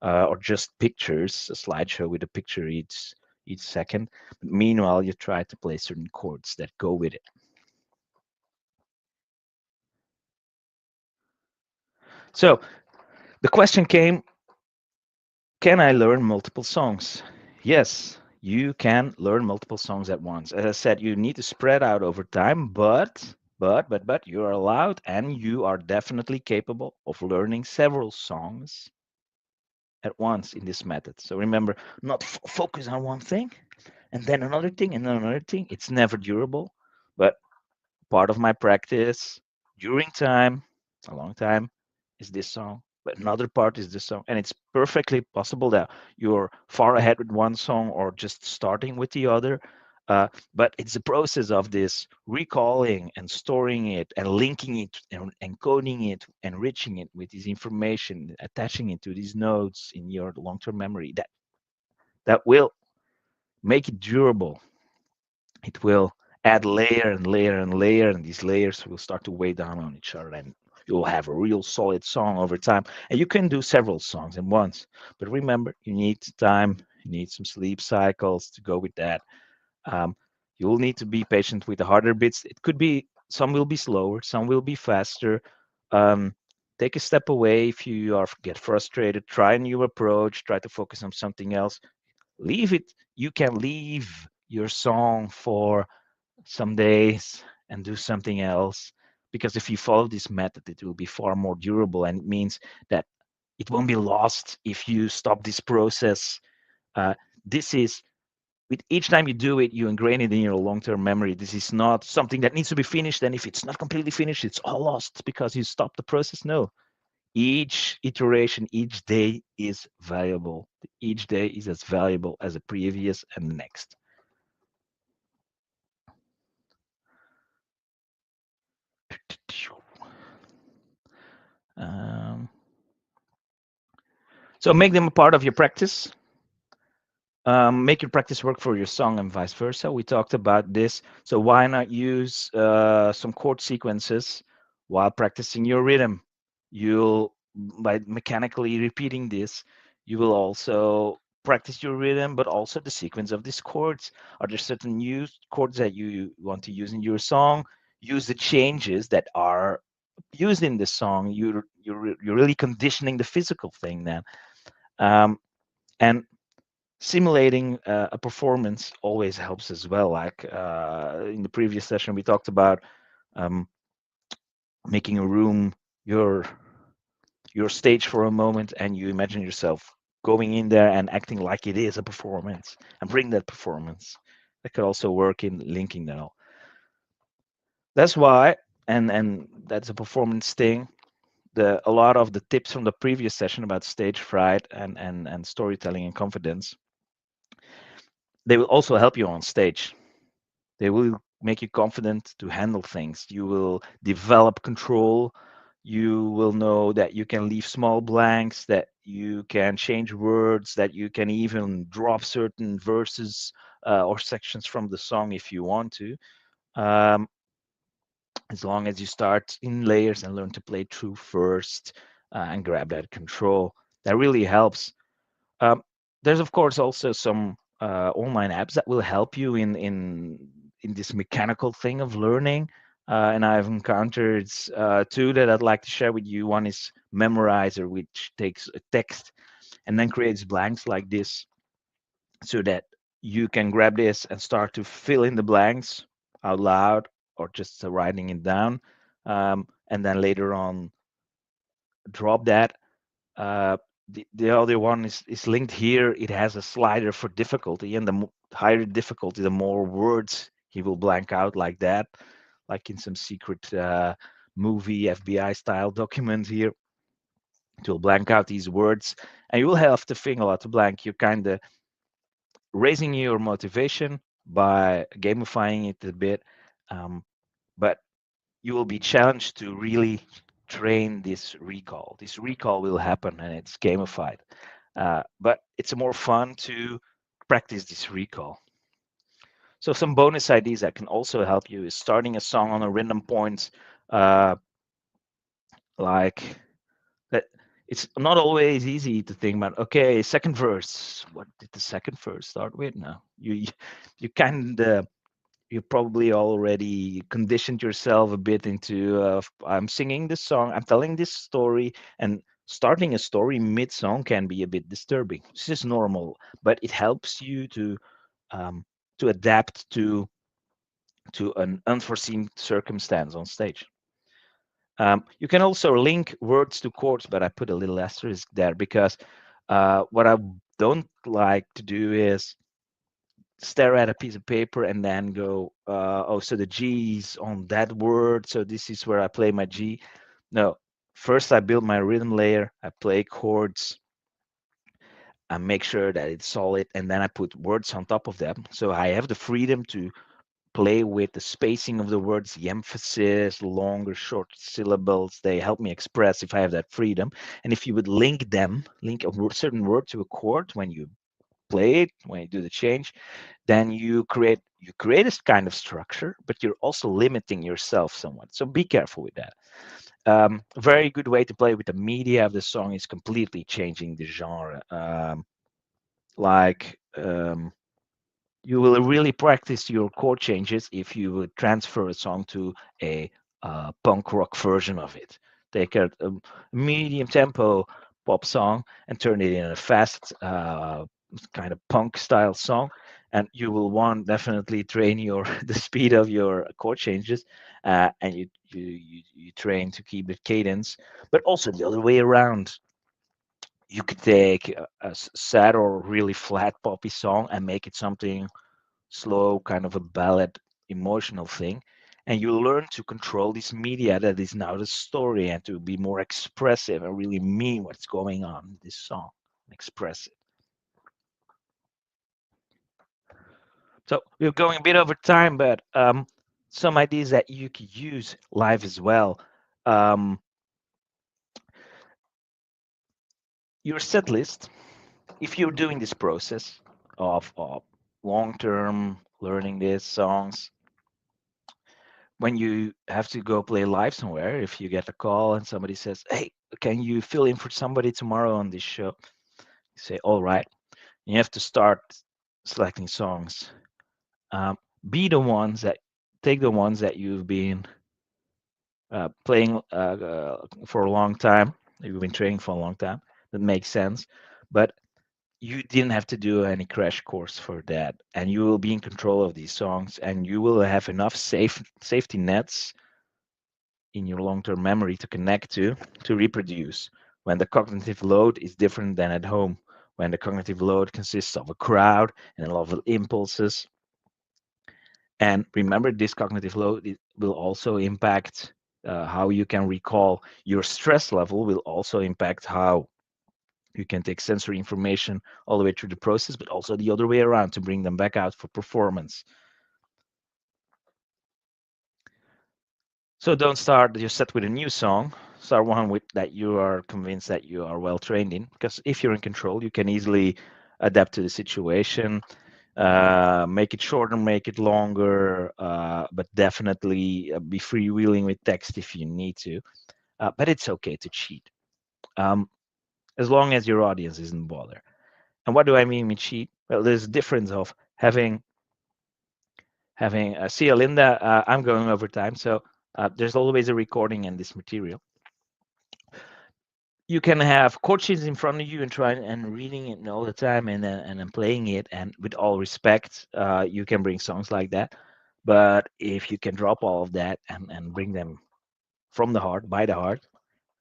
Or just pictures, a slideshow with a picture each second. But meanwhile, you try to play certain chords that go with it. So the question came, can I learn multiple songs? Yes, you can learn multiple songs at once. As I said, you need to spread out over time, but you are allowed and you are definitely capable of learning several songs at once in this method. So remember, not focus on one thing and then another thing and then another thing. It's never durable, but part of my practice during time, a long time, is this song, but another part is this song. And it's perfectly possible that you're far ahead with one song or just starting with the other. But it's the process of this recalling and storing it and linking it and encoding it, enriching it with this information, attaching it to these nodes in your long-term memory that will make it durable. It will add layer and layer and layer, and these layers will start to weigh down on each other, and you'll have a real solid song over time. And you can do several songs at once, but remember, you need time, you need some sleep cycles to go with that. um, you'll need to be patient with the harder bits. It could be some will be slower, some will be faster. Take a step away if you are get frustrated. Try a new approach. Try to focus on something else. Leave it. You can leave your song for some days and do something else, because if you follow this method, it will be far more durable, and it means that it won't be lost if you stop this process. This is, with each time you do it, you ingrain it in your long-term memory. This is not something that needs to be finished, and if it's not completely finished, it's all lost because you stopped the process. No, each iteration, each day is valuable. Each day is as valuable as the previous and the next. Um, so make them a part of your practice. Make your practice work for your song and vice versa. We talked about this. So why not use some chord sequences while practicing your rhythm? You'll, by mechanically repeating this, you will also practice your rhythm, but also the sequence of these chords. Are there certain used chords that you want to use in your song? Use the changes that are used in the song. You're really conditioning the physical thing then. And simulating a performance always helps as well. Like in the previous session, we talked about um, making a room your stage for a moment, and you imagine yourself going in there and acting like it is a performance and bring that performance. That could also work in linking that all. That's why, and that's a performance thing. A lot of the tips from the previous session about stage fright and storytelling and confidence, they will also help you on stage. They will make you confident to handle things. You will develop control. You will know that you can leave small blanks, that you can change words, that you can even drop certain verses or sections from the song if you want to. Um, as long as you start in layers and learn to play through first and grab that control, that really helps. Um, there's of course also some online apps that will help you in this mechanical thing of learning. And I've encountered two that I'd like to share with you. One is Memorizer, which takes a text and then creates blanks like this, so that you can grab this and start to fill in the blanks out loud or just writing it down, and then later on drop that. The other one is linked here. It has a slider for difficulty, and the higher difficulty, the more words he will blank out like that, like in some secret movie FBI style document here. It will blank out these words, and you will have to think a lot to blank. You're kind of raising your motivation by gamifying it a bit, but you will be challenged to really train this recall. This recall will happen, and it's gamified. But it's more fun to practice this recall. So some bonus ideas that can also help you is starting a song on a random point, uh, like that. It's not always easy to think about. Okay, second verse. What did the second verse start with? No, you kind of you probably already conditioned yourself a bit into I'm singing this song, I'm telling this story, and starting a story mid-song can be a bit disturbing. This is normal, but it helps you um, to adapt to an unforeseen circumstance on stage. You can also link words to chords, but I put a little asterisk there because what I don't like to do is stare at a piece of paper and then go, oh, so the G's on that word, so this is where I play my G. No, first I build my rhythm layer, I play chords, I make sure that it's solid, and then I put words on top of them. So I have the freedom to play with the spacing of the words, the emphasis, long or short syllables. They help me express if I have that freedom. And if you would link a certain word to a chord when you play it, when you do the change, then you create this kind of structure, but you're also limiting yourself somewhat. So be careful with that. A very good way to play with the media of the song is completely changing the genre. Like you will really practice your chord changes if you would transfer a song to a punk rock version of it. Take a medium tempo pop song and turn it in a fast kind of punk style song, and you will want definitely train your the speed of your chord changes, and you train to keep the cadence, but also the other way around. You could take a sad or really flat poppy song and make it something slow, kind of a ballad, emotional thing. And you learn to control this media that is now the story and to be more expressive and really mean what's going on in this song and express it. So we're going a bit over time, but some ideas that you could use live as well. Um, your set list, if you're doing this process of long-term learning these songs, when you have to go play live somewhere, if you get a call and somebody says, "Hey, can you fill in for somebody tomorrow on this show?" You say, "All right." You have to start selecting songs. Um, be the ones that take the ones that you've been playing for a long time. You've been training for a long time. That makes sense, but you didn't have to do any crash course for that, and you will be in control of these songs, and you will have enough safety nets in your long-term memory to connect to reproduce when the cognitive load is different than at home, when the cognitive load consists of a crowd and a lot of impulses. And remember, this cognitive load will also impact how you can recall. Your stress level will also impact how you can take sensory information all the way through the process, but also the other way around to bring them back out for performance. So don't start your set with a new song. Start one with that you are convinced that you are well trained in, because if you're in control, you can easily adapt to the situation, make it shorter, make it longer, but definitely be freewheeling with text if you need to. But it's okay to cheat, as long as your audience isn't bothered. And what do I mean with cheat? Well, there's a difference of having see you, Linda. I'm going over time, so there's always a recording in this material. You can have chord sheets in front of you and try and reading it all the time and then playing it. And with all respect, you can bring songs like that. But if you can drop all of that and bring them from the heart, by the heart,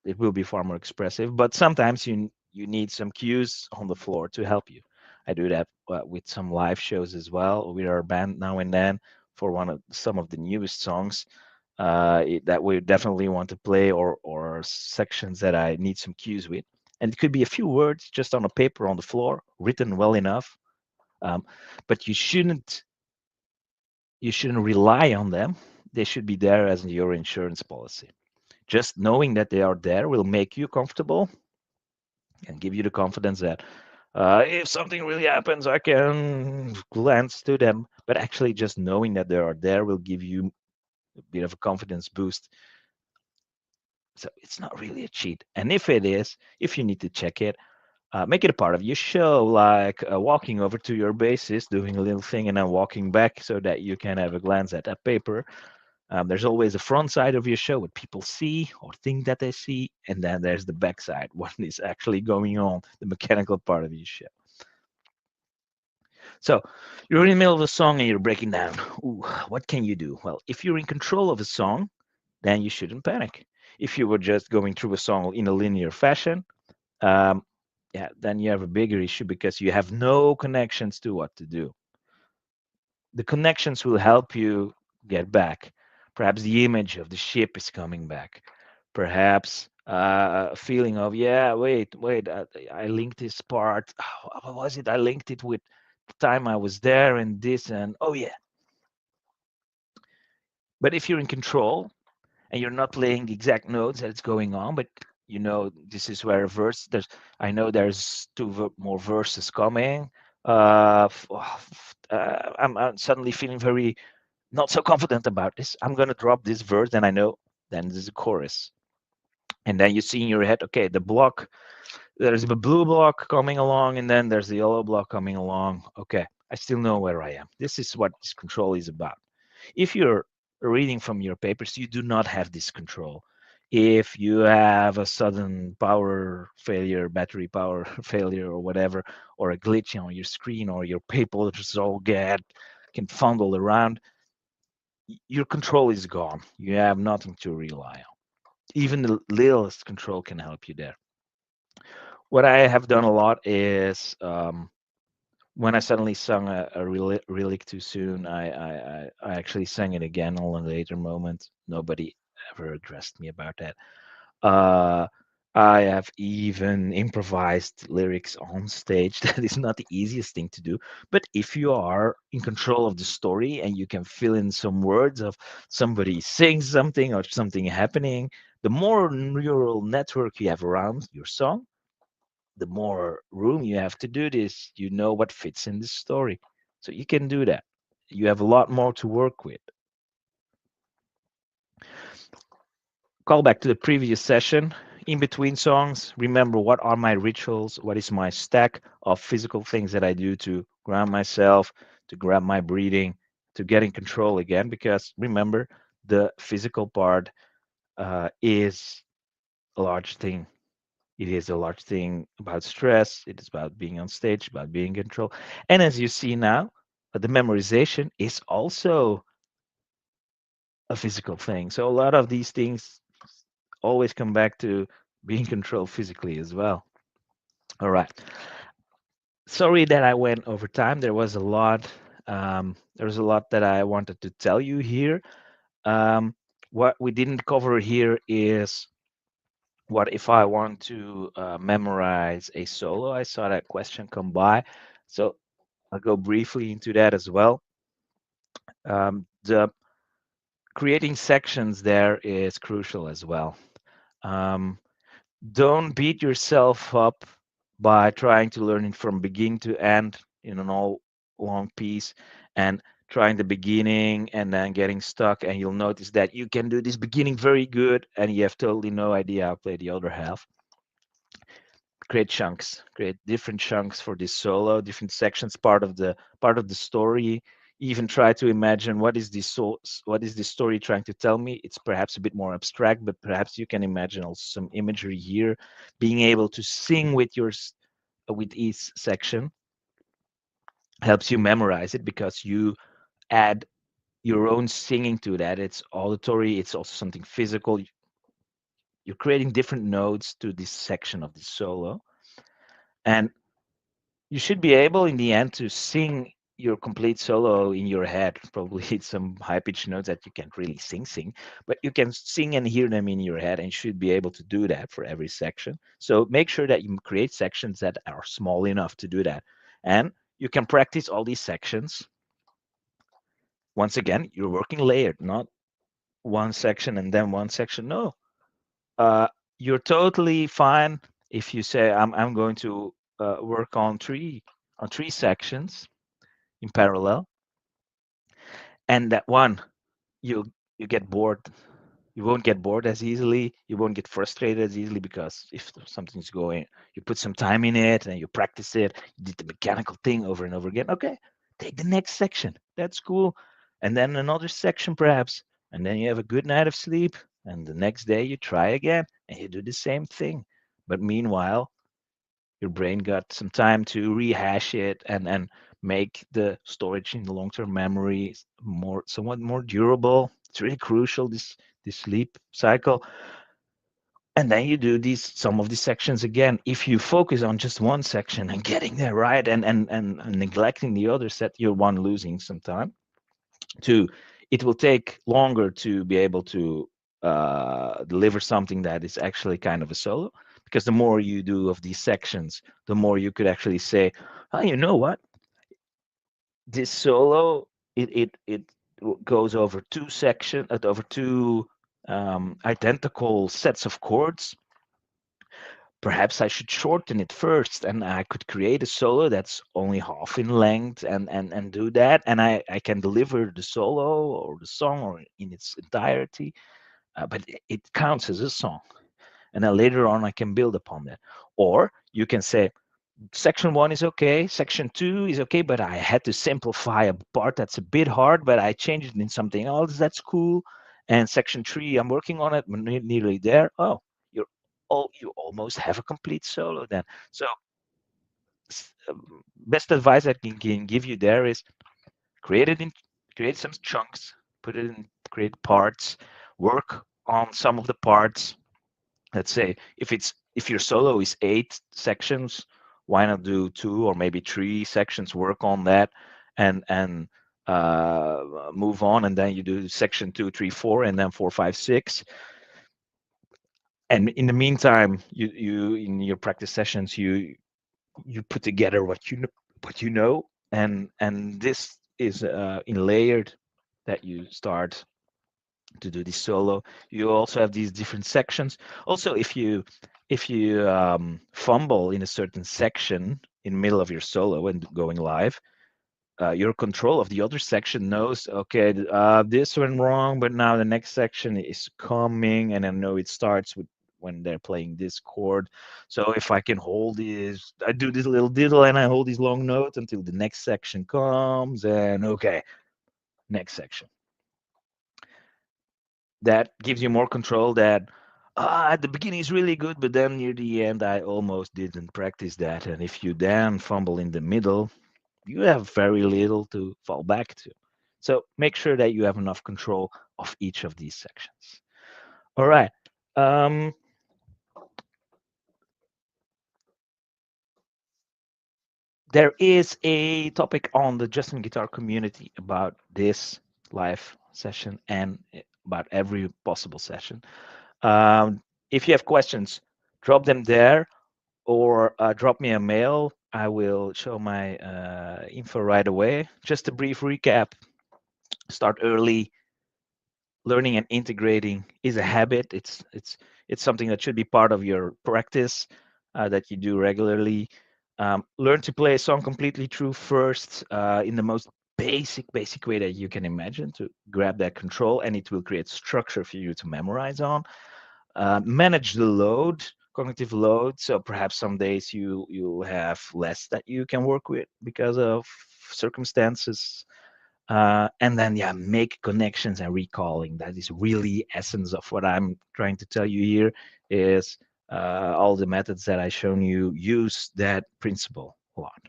it will be far more expressive. But sometimes you need some cues on the floor to help you. I do that with some live shows as well with our band now and then for some of the newest songs that we definitely want to play, or sections that I need some cues with. And it could be a few words just on a paper on the floor, written well enough. Um, but you shouldn't rely on them. They should be there as your insurance policy. Just knowing that they are there will make you comfortable and give you the confidence that if something really happens, I can glance to them. But actually, just knowing that they are there will give you a bit of a confidence boost. So it's not really a cheat. And if it is, if you need to check it, make it a part of your show, like walking over to your bassist, doing a little thing, and then walking back so that you can have a glance at that paper. There's always a front side of your show, what people see or think that they see, and then there's the back side, what is actually going on, the mechanical part of your show. So you're in the middle of a song and you're breaking down. Ooh, what can you do? Well, if you're in control of a song, then you shouldn't panic. If you were just going through a song in a linear fashion, um, yeah, then you have a bigger issue because you have no connections to what to do. The connections will help you get back. Perhaps the image of the ship is coming back. Perhaps a feeling of, yeah, wait, I linked this part. What was it? I linked it with the time I was there and this, and oh, yeah. But if you're in control and you're not playing the exact notes that's going on, but you know this is where a verse I know there's more verses coming. I'm suddenly feeling very not so confident about this. I'm gonna drop this verse, and I know then there's a chorus, and then you see in your head, okay, the block, there's the blue block coming along, and then there's the yellow block coming along. Okay, I still know where I am. This is what this control is about. If you're reading from your papers, you do not have this control. If you have a sudden power failure, battery power failure, or whatever, or a glitch on your screen, or your papers all can fumble around, your control is gone. You have nothing to rely on. Even the littlest control can help you there. What I have done a lot is when I suddenly sung a relic too soon, I actually sang it again on a later moment. Nobody ever addressed me about that. Uh, I have even improvised lyrics on stage. That is not the easiest thing to do. But if you are in control of the story and you can fill in some words of somebody saying something or something happening, the more neural network you have around your song, the more room you have to do this, you know what fits in the story. So you can do that. You have a lot more to work with. Call back to the previous session. In between songs, remember what are my rituals? What is my stack of physical things that I do to ground myself, to grab my breathing, to get in control again? Because remember, the physical part is a large thing. It is a large thing about stress. It is about being on stage, about being in control. And as you see now, the memorization is also a physical thing. So a lot of these things always come back to being controlled physically as well. All right. Sorry that I went over time. There was a lot. There was a lot that I wanted to tell you here. Um, what we didn't cover here is what if I want to memorize a solo? I saw that question come by, so I'll go briefly into that as well. The creating sections there is crucial as well. Um, don't beat yourself up by trying to learn it from beginning to end in an all long piece and trying the beginning and then getting stuck, and you'll notice that you can do this beginning very good and you have totally no idea how to play the other half. Create chunks, create different chunks for this solo, different sections, part of the story. Even try to imagine what is this story trying to tell me. It's perhaps a bit more abstract, but perhaps you can imagine also some imagery here. Being able to sing with each section helps you memorize it because you add your own singing to that. It's auditory, it's also something physical. You're creating different notes to this section of the solo, and you should be able in the end to sing your complete solo in your head. Probably it's some high pitched notes that you can't really sing, but you can sing and hear them in your head and should be able to do that for every section. So make sure that you create sections that are small enough to do that. And you can practice all these sections. Once again, you're working layered, not one section and then one section. No, uh, you're totally fine if you say I'm going to work on three sections in parallel, and that one you you get bored. You won't get bored as easily. You won't get frustrated as easily because if something's going, you put some time in it and you practice it. You did the mechanical thing over and over again. Okay, take the next section. That's cool, and then another section perhaps, and then you have a good night of sleep. And the next day you try again and you do the same thing. But meanwhile, your brain got some time to rehash it and make the storage in the long-term memory somewhat more durable. It's really crucial, this sleep cycle. And then you do these some of these sections again. If you focus on just one section and getting there right and neglecting the other set, you're one losing some time. Two, it will take longer to be able to deliver something that is actually kind of a solo, because the more you do of these sections, the more you could actually say, oh, you know what, this solo, it goes over over two identical sets of chords. Perhaps I should shorten it first and I could create a solo that's only half in length and do that. And I can deliver the solo or the song or in its entirety, but it counts as a song. And then later on, I can build upon that. Or you can say, section 1 is okay, section 2 is okay, but I had to simplify a part that's a bit hard, but I changed it in something else that's cool. And section 3, I'm working on it, we're nearly there. Oh, you almost have a complete solo then. So best advice I can give you there is create it in create some chunks, put it in, create parts, work on some of the parts. Let's say if your solo is 8 sections, why not do 2 or maybe 3 sections, work on that, and move on, and then you do section 2, 3, 4, and then 4, 5, 6. And in the meantime, you in your practice sessions, you put together what you know, and this is in layered that you start to do this solo. You also have these different sections. Also, if you fumble in a certain section in the middle of your solo and going live, your control of the other section knows, okay, this went wrong, but now the next section is coming, and I know it starts with when they're playing this chord. So if I can hold this, I do this little diddle and I hold these long notes until the next section comes, and okay, next section. That gives you more control. That at the beginning is really good, but then near the end I almost didn't practice that, and if you then fumble in the middle, you have very little to fall back to. So make sure that you have enough control of each of these sections. All right. Um, there is a topic on the JustinGuitar community about this live session and about every possible session. If you have questions, drop them there, or drop me a mail. I will show my info right away. Just a brief recap. Start early. Learning and integrating is a habit. It's something that should be part of your practice, that you do regularly. Learn to play a song completely through first, in the most basic way that you can imagine, to grab that control, and it will create structure for you to memorize on. Manage the load, cognitive load. So perhaps some days you have less that you can work with because of circumstances, and then yeah, make connections and recalling. That is really essence of what I'm trying to tell you here. Is all the methods that I shown you use that principle a lot.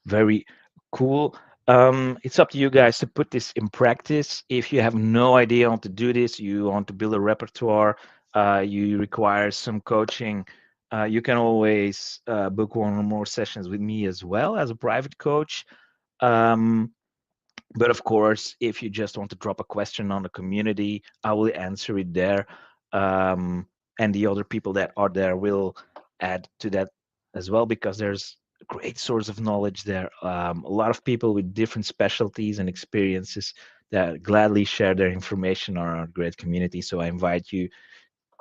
Very cool. It's up to you guys to put this in practice. If you have no idea how to do this, you want to build a repertoire, you require some coaching, you can always book one or more sessions with me as well as a private coach. Um, but of course, if you just want to drop a question on the community, I will answer it there. Um, and the other people that are there will add to that as well, because there's a great source of knowledge there. A lot of people with different specialties and experiences that gladly share their information on our great community. So I invite you,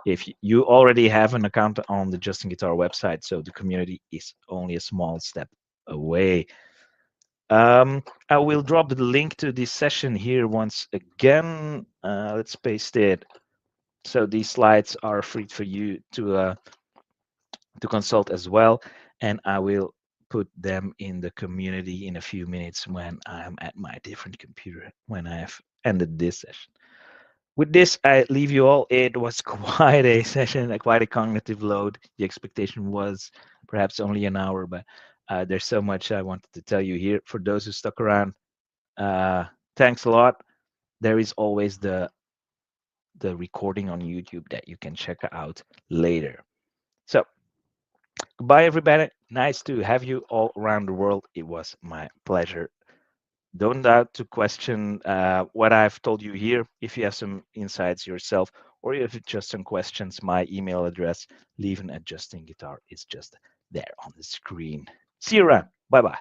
if you already have an account on the JustinGuitar website, so the community is only a small step away. I will drop the link to this session here once again. Let's paste it. So these slides are free for you to consult as well, and I will put them in the community in a few minutes when I'm at my different computer, when I have ended this session. With this, I leave you all. It was quite a session, quite a cognitive load. The expectation was perhaps only an hour, but there's so much I wanted to tell you here. For those who stuck around, thanks a lot. There is always the recording on YouTube that you can check out later. So goodbye, everybody. Nice to have you all around the world. It was my pleasure. Don't doubt to question what I've told you here. If you have some insights yourself, or if it's just some questions, my email address, Lieven at JustinGuitar, is just there on the screen. See you around. Bye bye.